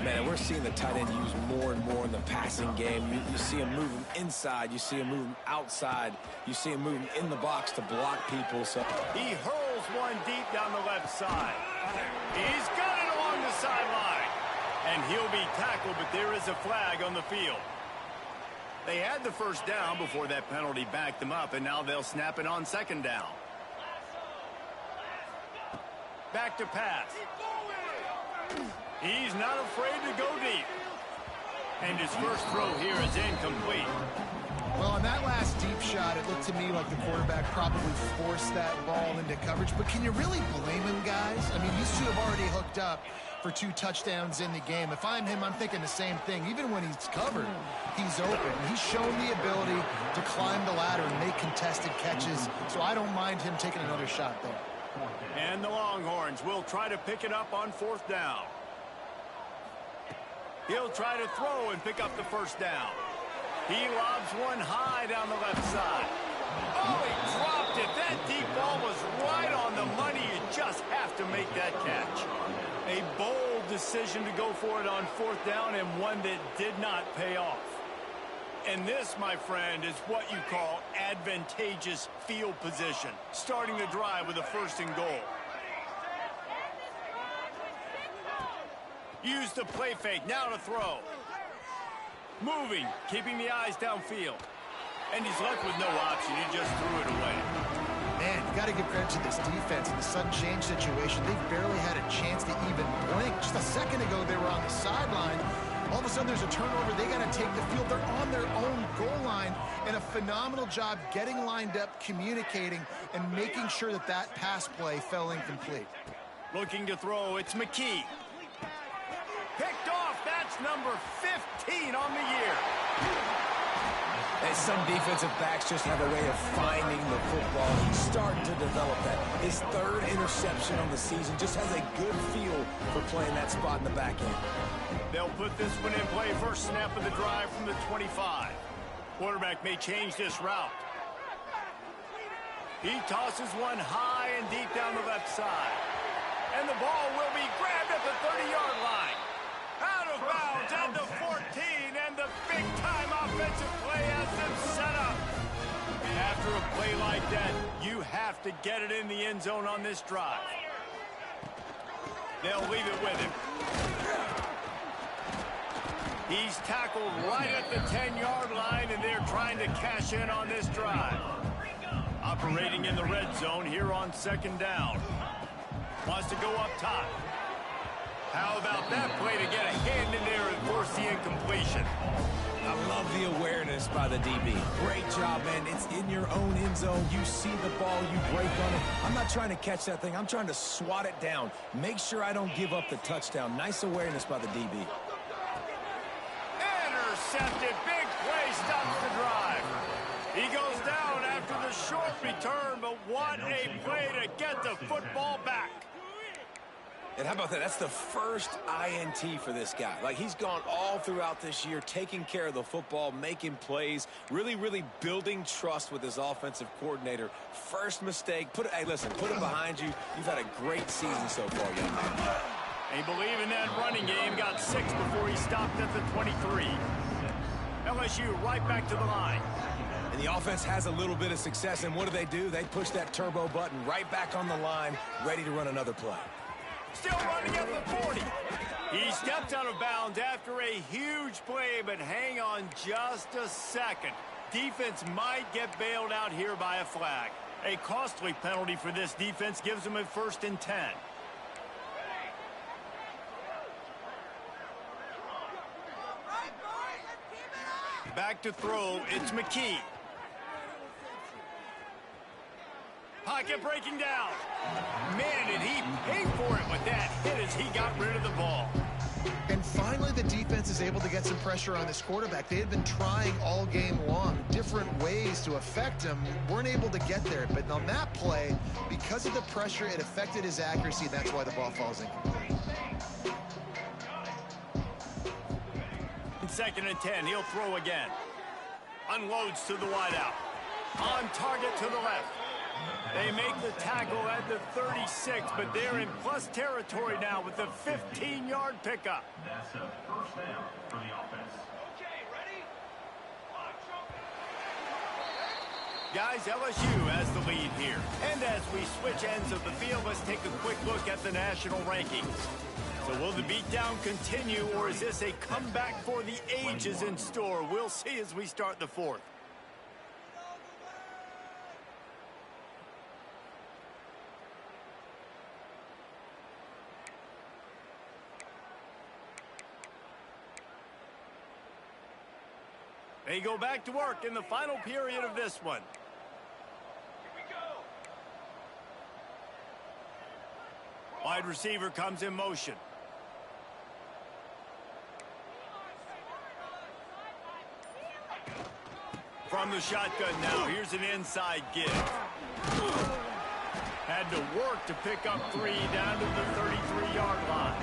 Man, we're seeing the tight end used more and more in the passing game. You see him moving inside. You see him moving outside. You see him moving in the box to block people. So he hurls one deep down the left side. He's got it along the sideline. And he'll be tackled, but there is a flag on the field. They had the first down before that penalty backed them up, and now they'll snap it on second down. Back to pass. He's not afraid to go deep. And his first throw here is incomplete. Well, on that last deep shot, it looked to me like the quarterback probably forced that ball into coverage. But can you really blame him, guys? I mean, these two have already hooked up for 2 touchdowns in the game. If I'm him, I'm thinking the same thing. Even when he's covered, he's open. He's shown the ability to climb the ladder and make contested catches. So I don't mind him taking another shot there. And the Longhorns will try to pick it up on fourth down. He'll try to throw and pick up the first down. He lobs one high down the left side. Oh, he dropped it. That deep ball was right on the money. You just have to make that catch. A bold decision to go for it on fourth down, and one that did not pay off. And this, my friend, is what you call advantageous field position. Starting the drive with a first and goal. Use the play fake, now to throw. Moving, keeping the eyes downfield. And he's left with no option, he just threw it away. Man, you got to give credit to this defense in the sudden change situation. They've barely had a chance to even blink. Just a second ago, they were on the sideline. All of a sudden, there's a turnover. They got to take the field. They're on their own goal line. And a phenomenal job getting lined up, communicating, and making sure that that pass play fell incomplete. Looking to throw, it's McKee. Picked off, that's number 15 on the year. And some defensive backs just have a way of finding the football. He's starting to develop that. His third interception on the season just has a good feel for playing that spot in the back end. They'll put this one in play. First snap of the drive from the 25. Quarterback may change this route. He tosses one high and deep down the left side. And the ball will be grabbed at the 30-yard line. Out of bounds at the 14, and the big-time offensive play has them set up. After a play like that, you have to get it in the end zone on this drive. They'll leave it with him. He's tackled right at the 10-yard line, and they're trying to cash in on this drive. Operating in the red zone here on second down. Wants to go up top. How about that play to get a hand in there and force the incompletion? I love the awareness by the DB. Great job, man. It's in your own end zone. You see the ball, you break on it. I'm not trying to catch that thing. I'm trying to swat it down. Make sure I don't give up the touchdown. Nice awareness by the DB. Intercepted. Big play stops the drive. He goes down after the short return, but what a play to get the football back. And how about that? That's the first INT for this guy. Like, he's gone all throughout this year, taking care of the football, making plays, really, really building trust with his offensive coordinator. First mistake. Hey, listen, put it behind you. You've had a great season so far, young man. They believe in that running game. Got 6 before he stopped at the 23. LSU right back to the line. And the offense has a little bit of success, and what do? They push that turbo button right back on the line, ready to run another play. Still running at the 40. He stepped out of bounds after a huge play, but hang on just a second. Defense might get bailed out here by a flag. A costly penalty for this defense gives them a 1st and 10. Back to throw, it's McKee. High pocket breaking down. Man, did he pay for it with that hit as he got rid of the ball. And finally, the defense is able to get some pressure on this quarterback. They had been trying all game long, different ways to affect him. Weren't able to get there. But on that play, because of the pressure, it affected his accuracy. That's why the ball falls incomplete. Second and 10, he'll throw again. Unloads to the wideout. On target to the left. They make the tackle at the 36, but they're in plus territory now with the 15-yard pickup. That's a first down for the offense. Okay, ready? Guys, LSU has the lead here. And as we switch ends of the field, let's take a quick look at the national rankings. So will the beatdown continue, or is this a comeback for the ages in store? We'll see as we start the fourth. They go back to work in the final period of this one. Wide receiver comes in motion. From the shotgun now, here's an inside give. Had to work to pick up 3 down to the 33-yard line.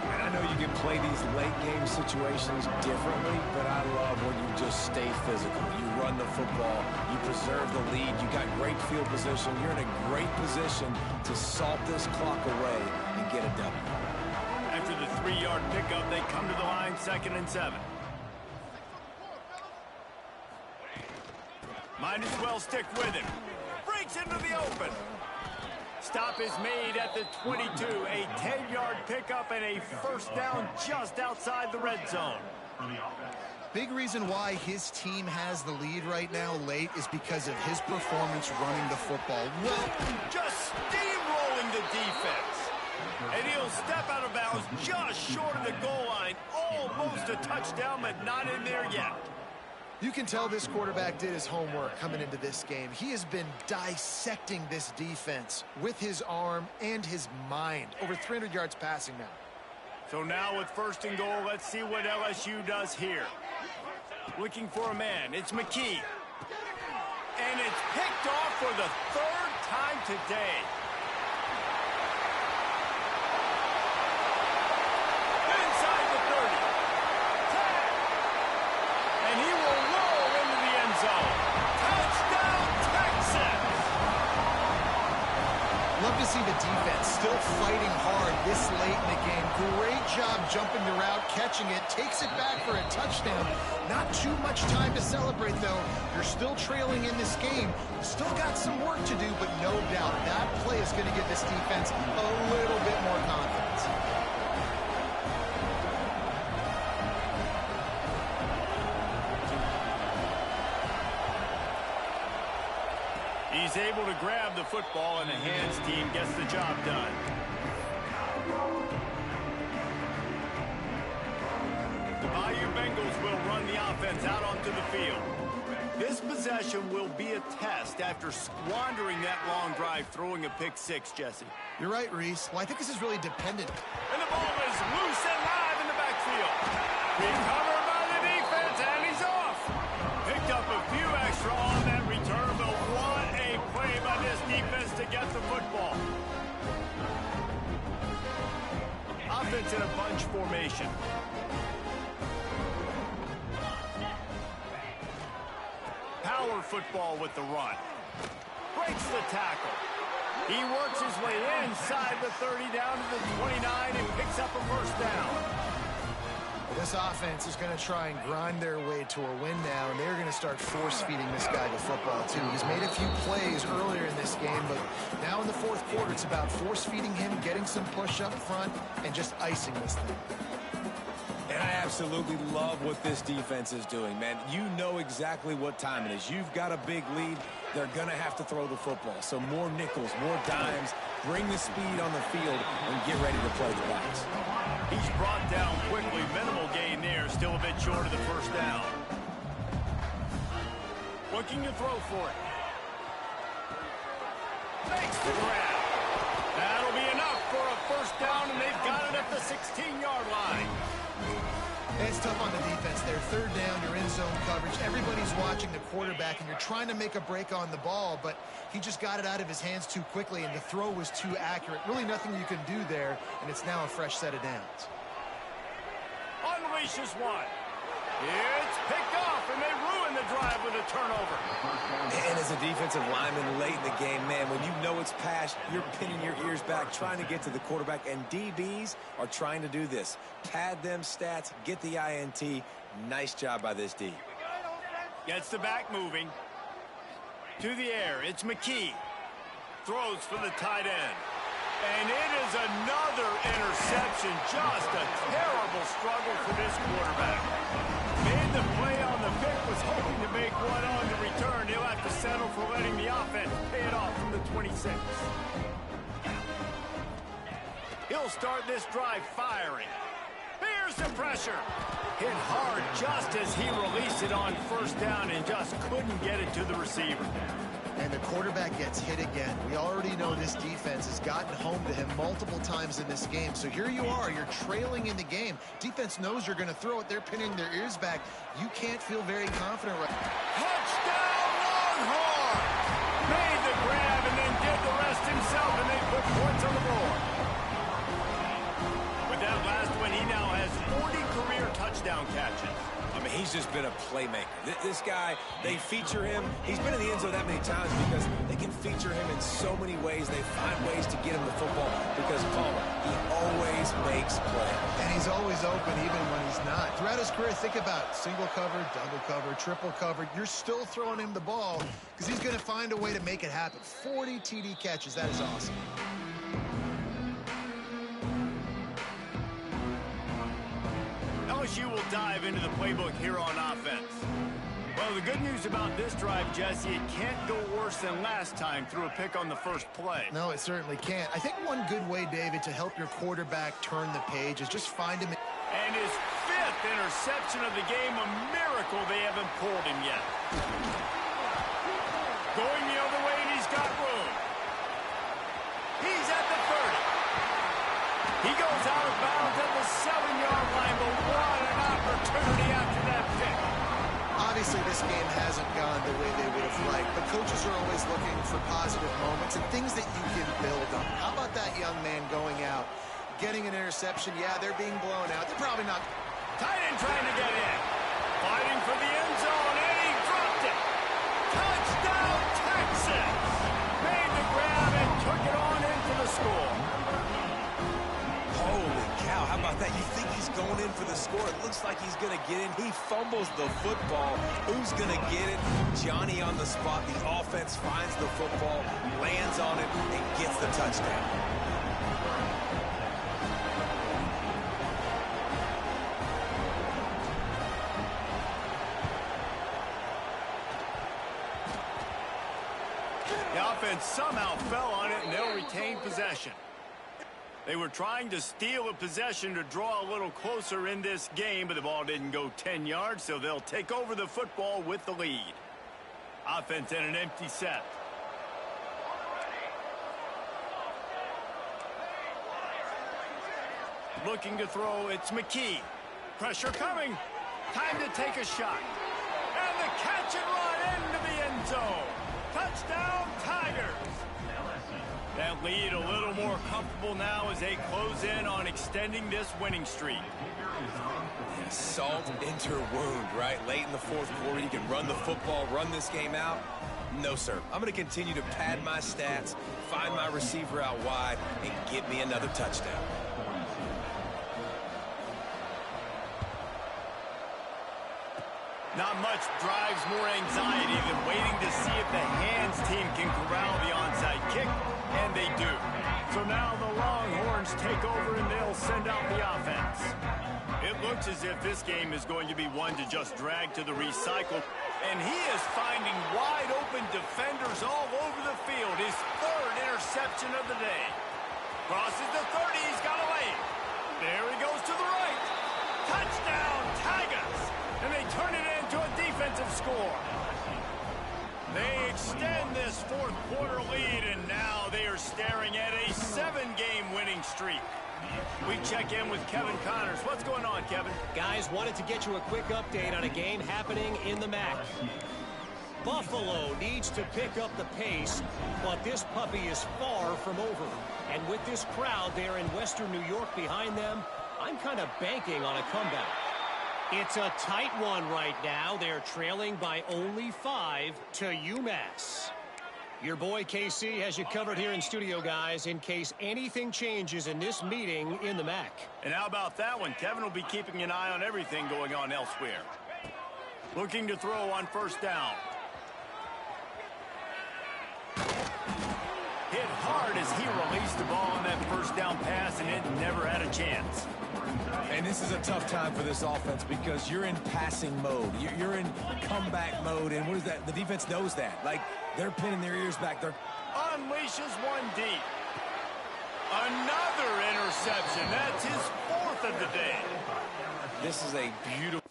And I know you can play these late-game situations differently, but I love when you just stay physical. You run the football, you preserve the lead, you got great field position. You're in a great position to salt this clock away and get a W. After the 3-yard pickup, they come to the line, 2nd and 7. Might as well stick with him. Breaks into the open. Stop is made at the 22. A 10-yard pickup and a first down just outside the red zone. Big reason why his team has the lead right now late is because of his performance running the football. Well, just steamrolling the defense. And he'll step out of bounds just short of the goal line. Almost a touchdown, but not in there yet. You can tell this quarterback did his homework coming into this game. He has been dissecting this defense with his arm and his mind. Over 300 yards passing now. So now with 1st and goal, let's see what LSU does here. Looking for a man. It's McKee. And it's picked off for the 3rd time today. Inside the 30. And he will roll into the end zone. Touchdown, Texas! Love to see the defense still fighting hard this late in the game. Great job jumping the route, catching it, takes it back for a touchdown. Not too much time to celebrate, though. You're still trailing in this game. Still got some work to do, but no doubt that play is going to give this defense a little bit more confidence. He's able to grab the football, and the hands team gets the job done. The Bayou Bengals will run the offense out onto the field. This possession will be a test after squandering that long drive, throwing a pick 6, Jesse. You're right, Reese. Well, I think this is really dependent. And the ball is loose and live in the backfield. Recovered by the defense, and he's off. Picked up a few extra on that return, but what a play by this defense to get the football. Offense in a bunch formation. Power football with the run. Breaks the tackle. He works his way inside the 30 down to the 29 and picks up a first down. This offense is going to try and grind their way to a win now, and they're going to start force-feeding this guy the football, too. He's made a few plays earlier in this game, but now in the 4th quarter, it's about force-feeding him, getting some push up front, and just icing this thing. And I absolutely love what this defense is doing, man. You know exactly what time it is. You've got a big lead. They're going to have to throw the football. So more nickels, more dimes, bring the speed on the field, and get ready to play the backs. He's brought down quickly. Minimal gain there. Still a bit short of the first down. Looking to throw for it. Makes the grab. That'll be enough for a first down, and they've got it at the 16-yard line. It's tough on the defense there. Third down, you're in zone coverage. Everybody's watching the quarterback, and you're trying to make a break on the ball, but he just got it out of his hands too quickly, and the throw was too accurate. Really nothing you can do there, and it's now a fresh set of downs. Unleashes one. It's picked off, and they ruin the drive with a turnover. And as a defensive lineman late in the game, man, when you know it's pass, you're pinning your ears back, trying to get to the quarterback, and DBs are trying to do this. Pad them stats, get the INT. Nice job by this D. Gets the back moving. To the air, it's McKee. Throws for the tight end. And it is another interception. Just a terrible struggle for this quarterback. Made the play on the pick, was hoping to make one on the return. He'll have to settle for letting the offense pay it off from the 26. He'll start this drive firing. Here's the pressure. Hit hard just as he released it on first down and just couldn't get it to the receiver. And the quarterback gets hit again. We already know this defense has gotten home to him multiple times in this game. So here you are, you're trailing in the game. Defense knows you're going to throw it. They're pinning their ears back. You can't feel very confident right now. Touchdown, Longhorn! Made the grab and then did the rest himself, and they put points on the board. With that last one, he now has 40 career touchdown catches. I mean, he's just been a playmaker. This guy, they feature him. He's been in the end zone that many times because they can feature him in so many ways. They find ways to get him the football because Palmer, he always makes plays. And he's always open even when he's not. Throughout his career, think about single cover, double cover, triple cover. You're still throwing him the ball because he's going to find a way to make it happen. 40 TD catches. That is awesome. LSU will dive into the playbook here on offense. Well, the good news about this drive, Jesse, it can't go worse than last time through a pick on the first play. No, it certainly can't. I think one good way, David, to help your quarterback turn the page is just find him. And his 5th interception of the game, a miracle they haven't pulled him yet. Going the other way, and he's got room. He's at the 30. He goes out of bounds at the 7-yard line, but what an opportunity after that pick. Obviously, this game hasn't gone the way they would have liked, but coaches are always looking for positive moments and things that you can build on. How about that young man going out, getting an interception? Yeah, they're being blown out. They're probably not. Tight end trying to get in. Fighting for the end zone, and he dropped it. Touchdown, Texas. Made the grab and took it on in for the score. Holy cow, how about that? You think he's going in for the score. It looks like he's going to get in. He fumbles the football. Who's going to get it? Johnny on the spot. The offense finds the football, lands on it, and gets the touchdown. The offense somehow fell on it, and they'll retain possession. They were trying to steal a possession to draw a little closer in this game, but the ball didn't go 10 yards, so they'll take over the football with the lead. Offense in an empty set. Looking to throw, it's McKee. Pressure coming. Time to take a shot. And the catch and run into the end zone. Touchdown, Tigers. That lead a little more comfortable now as they close in on extending this winning streak. Yeah, salt into wound, right? Late in the fourth quarter, you can run the football, run this game out. No, sir. I'm going to continue to pad my stats, find my receiver out wide, and get me another touchdown. Not much drives more anxiety than waiting to see if the hands team can corral the onside kick, and they do. So now the Longhorns take over and they'll send out the offense. It looks as if this game is going to be one to just drag to the recycle, and he is finding wide open defenders all over the field. His 3rd interception of the day. Crosses the 30, he's got a lane. There he goes to the right. Touchdown, Tigers! And they turn it into a defensive score. They extend this fourth quarter lead, and now they are staring at a 7-game winning streak. We check in with Kevin Connors. What's going on, Kevin? Guys, wanted to get you a quick update on a game happening in the MAC. Buffalo needs to pick up the pace, but this puppy is far from over. And with this crowd there in Western New York behind them, I'm kind of banking on a comeback. It's a tight one right now. They're trailing by only 5 to UMass. Your boy KC has you covered here in studio, guys, in case anything changes in this meeting in the MAC. And how about that one? Kevin will be keeping an eye on everything going on elsewhere. Looking to throw on first down. Hit hard as he released the ball on that first down pass, and it never had a chance. And this is a tough time for this offense because you're in passing mode. You're in comeback mode, and what is that? The defense knows that. Like, they're pinning their ears back. They're unleashes one deep. Another interception. That's his 4th of the day. This is a beautiful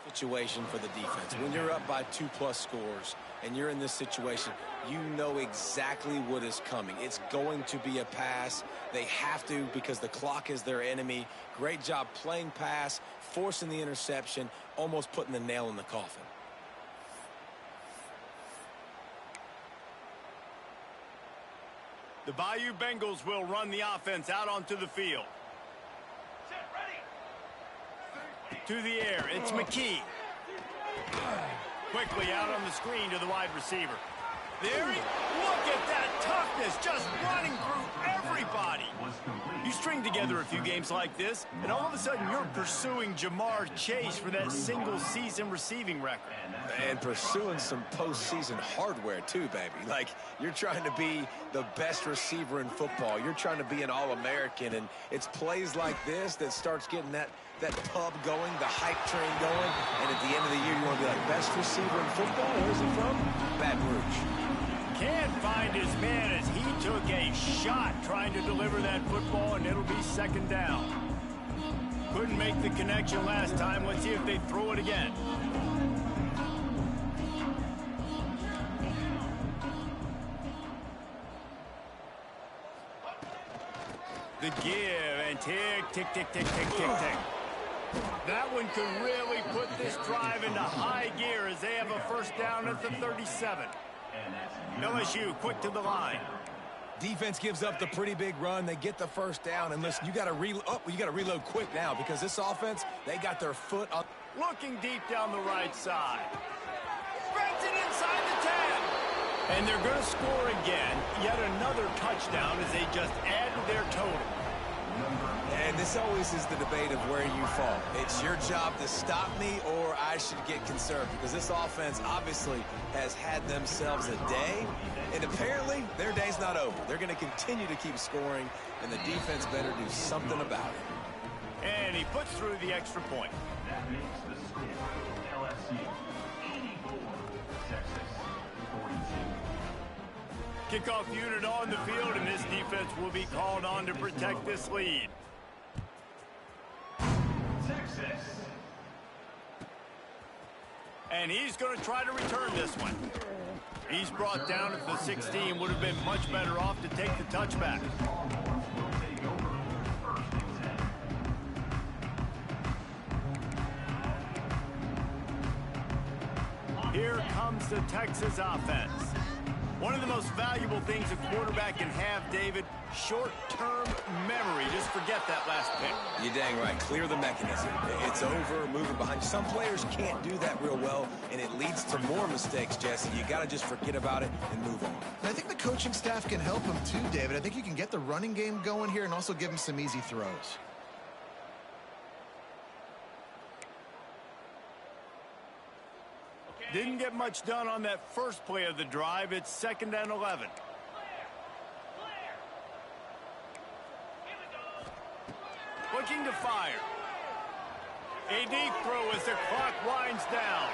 situation for the defense. When you're up by 2+ scores and you're in this situation, you know exactly what is coming. It's going to be a pass. They have to because the clock is their enemy. Great job playing pass, forcing the interception, almost putting the nail in the coffin. The Bayou Bengals will run the offense out onto the field. To the air, it's McKee. Quickly out on the screen to the wide receiver. There he, look at that toughness, just running through everybody. You string together a few games like this, and all of a sudden you're pursuing Jamar Chase for that single-season receiving record. And pursuing some postseason hardware too, baby. Like, you're trying to be the best receiver in football. You're trying to be an All-American, and it's plays like this that starts getting that pub going, the hype train going, and at the end of the year, you want to be like, best receiver in football? Where's he from? Baton Rouge. Can't find his man as he took a shot trying to deliver that football, and it'll be 2nd down. Couldn't make the connection last time. Let's see if they throw it again. The give, and tick, tick, tick, tick, tick, tick, tick. That one could really put this drive into high gear as they have a first down at the 37. LSU quick to the line. Defense gives up the pretty big run. They get the first down, and listen, you got to reload quick now because this offense, they got their foot on. Looking deep down the right side. Spreads it inside the 10. And they're going to score again. Yet another touchdown as they just add to their total. And this always is the debate of where you fall. It's your job to stop me or I should get conservative because this offense obviously has had themselves a day, and apparently their day's not over. They're going to continue to keep scoring, and the defense better do something about it. And he puts through the extra point. That makes the score LSU 84, Texas 42. Kickoff unit on the field, and this defense will be called on to protect this lead. Texas. And he's going to try to return this one. He's brought down at the 16. Would have been much better off to take the touchback. Here comes the Texas offense. One of the most valuable things a quarterback can have, David, short-term memory. Just forget that last pick. You're dang right. Clear the mechanism. It's over, moving behind. Some players can't do that real well, and it leads to more mistakes, Jesse. You got to just forget about it and move on. And I think the coaching staff can help him too, David. I think you can get the running game going here and also give him some easy throws. Didn't get much done on that first play of the drive. It's 2nd and 11. Looking to fire. A deep throw as the clock winds down.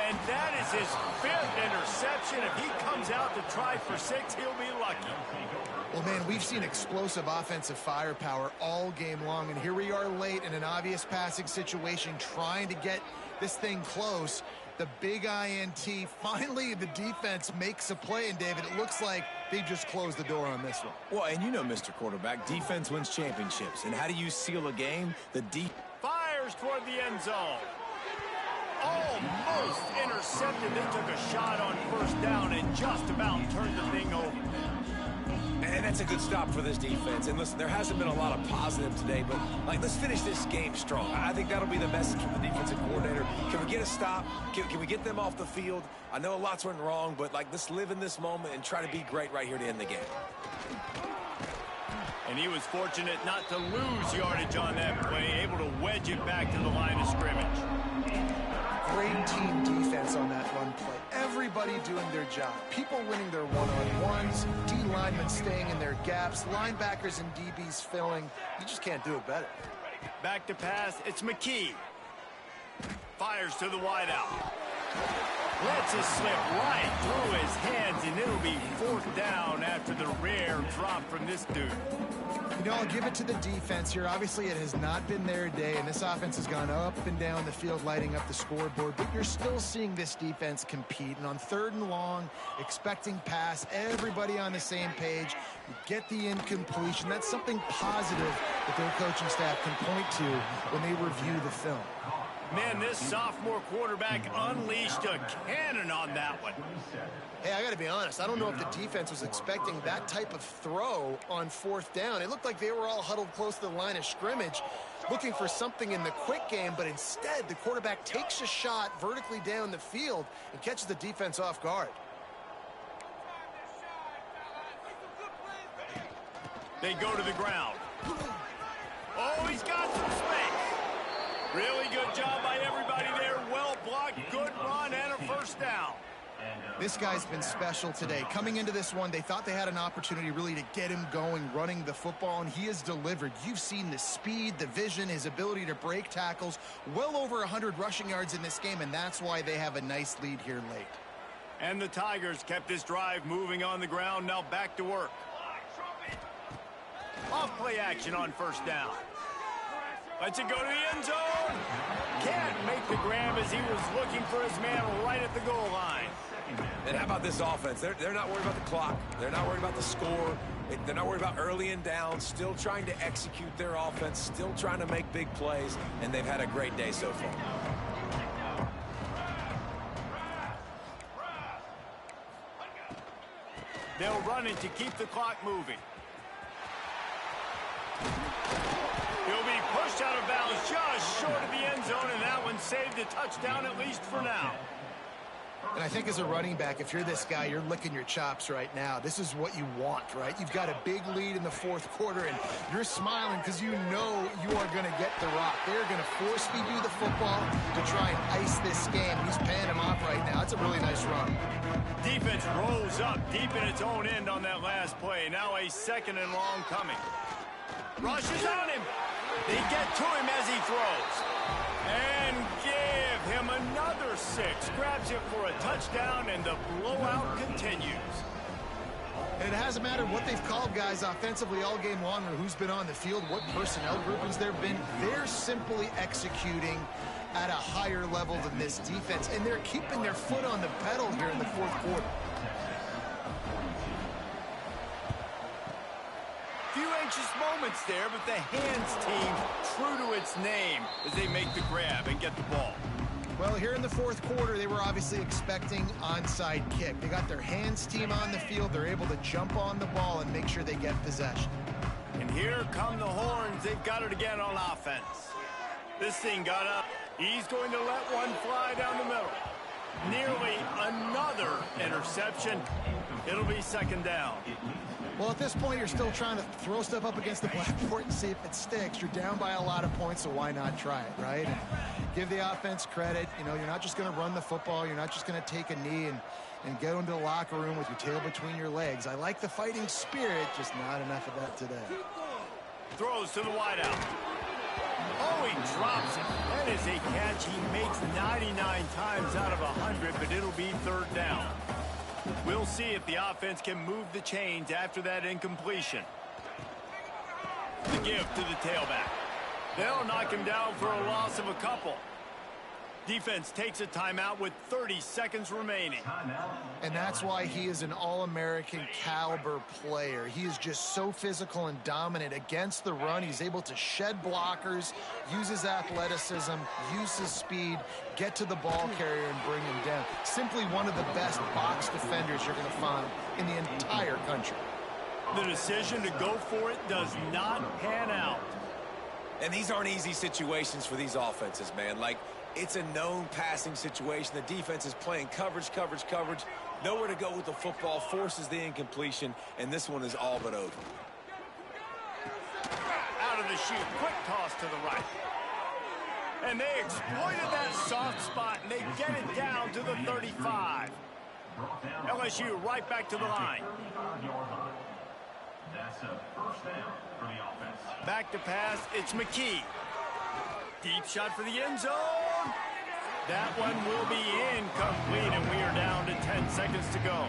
And that is his 5th interception. If he comes out to try for 6, he'll be lucky. Well, man, we've seen explosive offensive firepower all game long, and here we are late in an obvious passing situation trying to get this thing close. The big INT. Finally, the defense makes a play, and David, it looks like they just closed the door on this one. Well, and you know, Mr. Quarterback, defense wins championships. And how do you seal a game? Fires toward the end zone. Almost intercepted. They took a shot on first down and just about turned the thing over. And that's a good stop for this defense. And listen, there hasn't been a lot of positive today, but let's finish this game strong. I think that'll be the message from the defensive coordinator. Can we get a stop? Can we get them off the field? I know a lot's went wrong, but let's live in this moment and try to be great right here to end the game. And he was fortunate not to lose yardage on that play, able to wedge it back to the line of scrimmage. Great team defense on that run play. Everybody doing their job. People winning their one-on-ones, D linemen staying in their gaps, linebackers and DBs filling. You just can't do it better. Back to pass, it's McKee. Fires to the wideout. Lets it slip right through his hands, and it'll be fourth down after the rare drop from this dude. You know, I'll give it to the defense here. Obviously, it has not been their day, and this offense has gone up and down the field, lighting up the scoreboard. But you're still seeing this defense compete. And on 3rd and long, expecting pass, everybody on the same page. You get the incompletion. That's something positive that their coaching staff can point to when they review the film. Man, this sophomore quarterback unleashed a cannon on that one. Hey, I got to be honest. I don't know if the defense was expecting that type of throw on 4th down. It looked like they were all huddled close to the line of scrimmage, looking for something in the quick game, but instead the quarterback takes a shot vertically down the field and catches the defense off guard. They go to the ground. Oh, he's got some space. Really good job by everybody there. Well blocked, good run, and a first down. This guy's been special today. Coming into this one, they thought they had an opportunity really to get him going, running the football, and he has delivered. You've seen the speed, the vision, his ability to break tackles. Well over 100 rushing yards in this game, and that's why they have a nice lead here late. And the Tigers kept this drive moving on the ground. Now back to work. Off play action on first down. Lets it go to the end zone. Can't make the grab as he was looking for his man right at the goal line. And how about this offense? They're not worried about the clock. They're not worried about the score. They're not worried about early and down. Still trying to execute their offense. Still trying to make big plays. And they've had a great day so far. They'll run it to keep the clock moving. He'll be pushed out of bounds just short of the end zone, and that one saved a touchdown at least for now. And I think as a running back, if you're this guy, you're licking your chops right now. This is what you want, right? You've got a big lead in the 4th quarter, and you're smiling because you know you are going to get the rock. They're going to force feed you the football to try and ice this game. He's paying him off right now. It's a really nice run. Defense rolls up deep in its own end on that last play. Now a 2nd and long coming. Rushes on him. They get to him as he throws. And give him another 6. Grabs it for a touchdown, and the blowout continues. And it hasn't mattered what they've called guys offensively all game long or who's been on the field, what personnel groupings there have been. They're simply executing at a higher level than this defense, and they're keeping their foot on the pedal here in the 4th quarter. Few anxious moments there, but the hands team true to its name as they make the grab and get the ball. Well, here in the 4th quarter, they were obviously expecting onside kick. They got their hands team on the field. They're able to jump on the ball and make sure they get possession. And here come the horns. They've got it again on offense. This thing got up. He's going to let one fly down the middle. Nearly another interception. It'll be 2nd down. Well, at this point, you're still trying to throw stuff up against the blackboard and see if it sticks. You're down by a lot of points, so why not try it, right? And give the offense credit. You know, you're not just going to run the football. You're not just going to take a knee and get into the locker room with your tail between your legs. I like the fighting spirit, just not enough of that today. Throws to the wideout. Oh, he drops it. That is a catch he makes 99 times out of 100, but it'll be 3rd down. We'll see if the offense can move the chains after that incompletion. The give to the tailback. They'll knock him down for a loss of a couple. Defense takes a timeout with 30 seconds remaining. And that's why he is an All-American caliber player. He is just so physical and dominant against the run. He's able to shed blockers, use his athleticism, use his speed, get to the ball carrier and bring him down. Simply one of the best box defenders you're going to find in the entire country. The decision to go for it does not pan out. And these aren't easy situations for these offenses, man. Like, it's a known passing situation. The defense is playing coverage. Nowhere to go with the football, forces the incompletion, and this one is all but over. Out of the chute, quick toss to the right. And they exploited that soft spot, and they get it down to the 35. LSU right back to the line. That's a first down for the offense. Back to pass, it's McKee. Deep shot for the end zone. That one will be incomplete, and we are down to 10 seconds to go.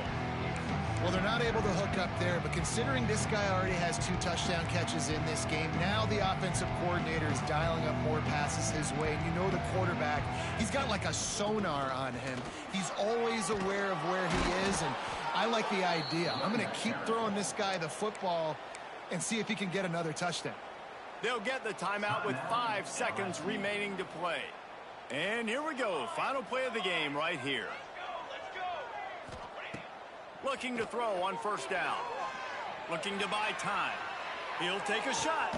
Well, they're not able to hook up there, but considering this guy already has 2 touchdown catches in this game, now the offensive coordinator is dialing up more passes his way. And you know the quarterback, he's got like a sonar on him. He's always aware of where he is, and I like the idea. I'm going to keep throwing this guy the football and see if he can get another touchdown. They'll get the timeout with 5 seconds remaining to play. And here we go. Final play of the game right here. Looking to throw on first down. Looking to buy time. He'll take a shot.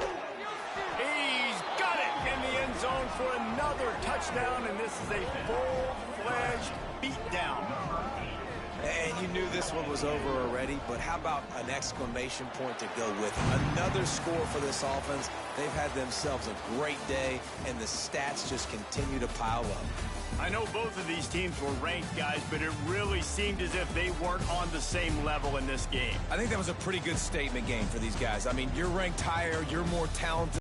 He's got it in the end zone for another touchdown, and this is a full-fledged beatdown. And you knew this one was over already, but how about an exclamation point to go with it? Another score for this offense. They've had themselves a great day, and the stats just continue to pile up. I know both of these teams were ranked, guys, but it really seemed as if they weren't on the same level in this game. I think that was a pretty good statement game for these guys. I mean, you're ranked higher, you're more talented.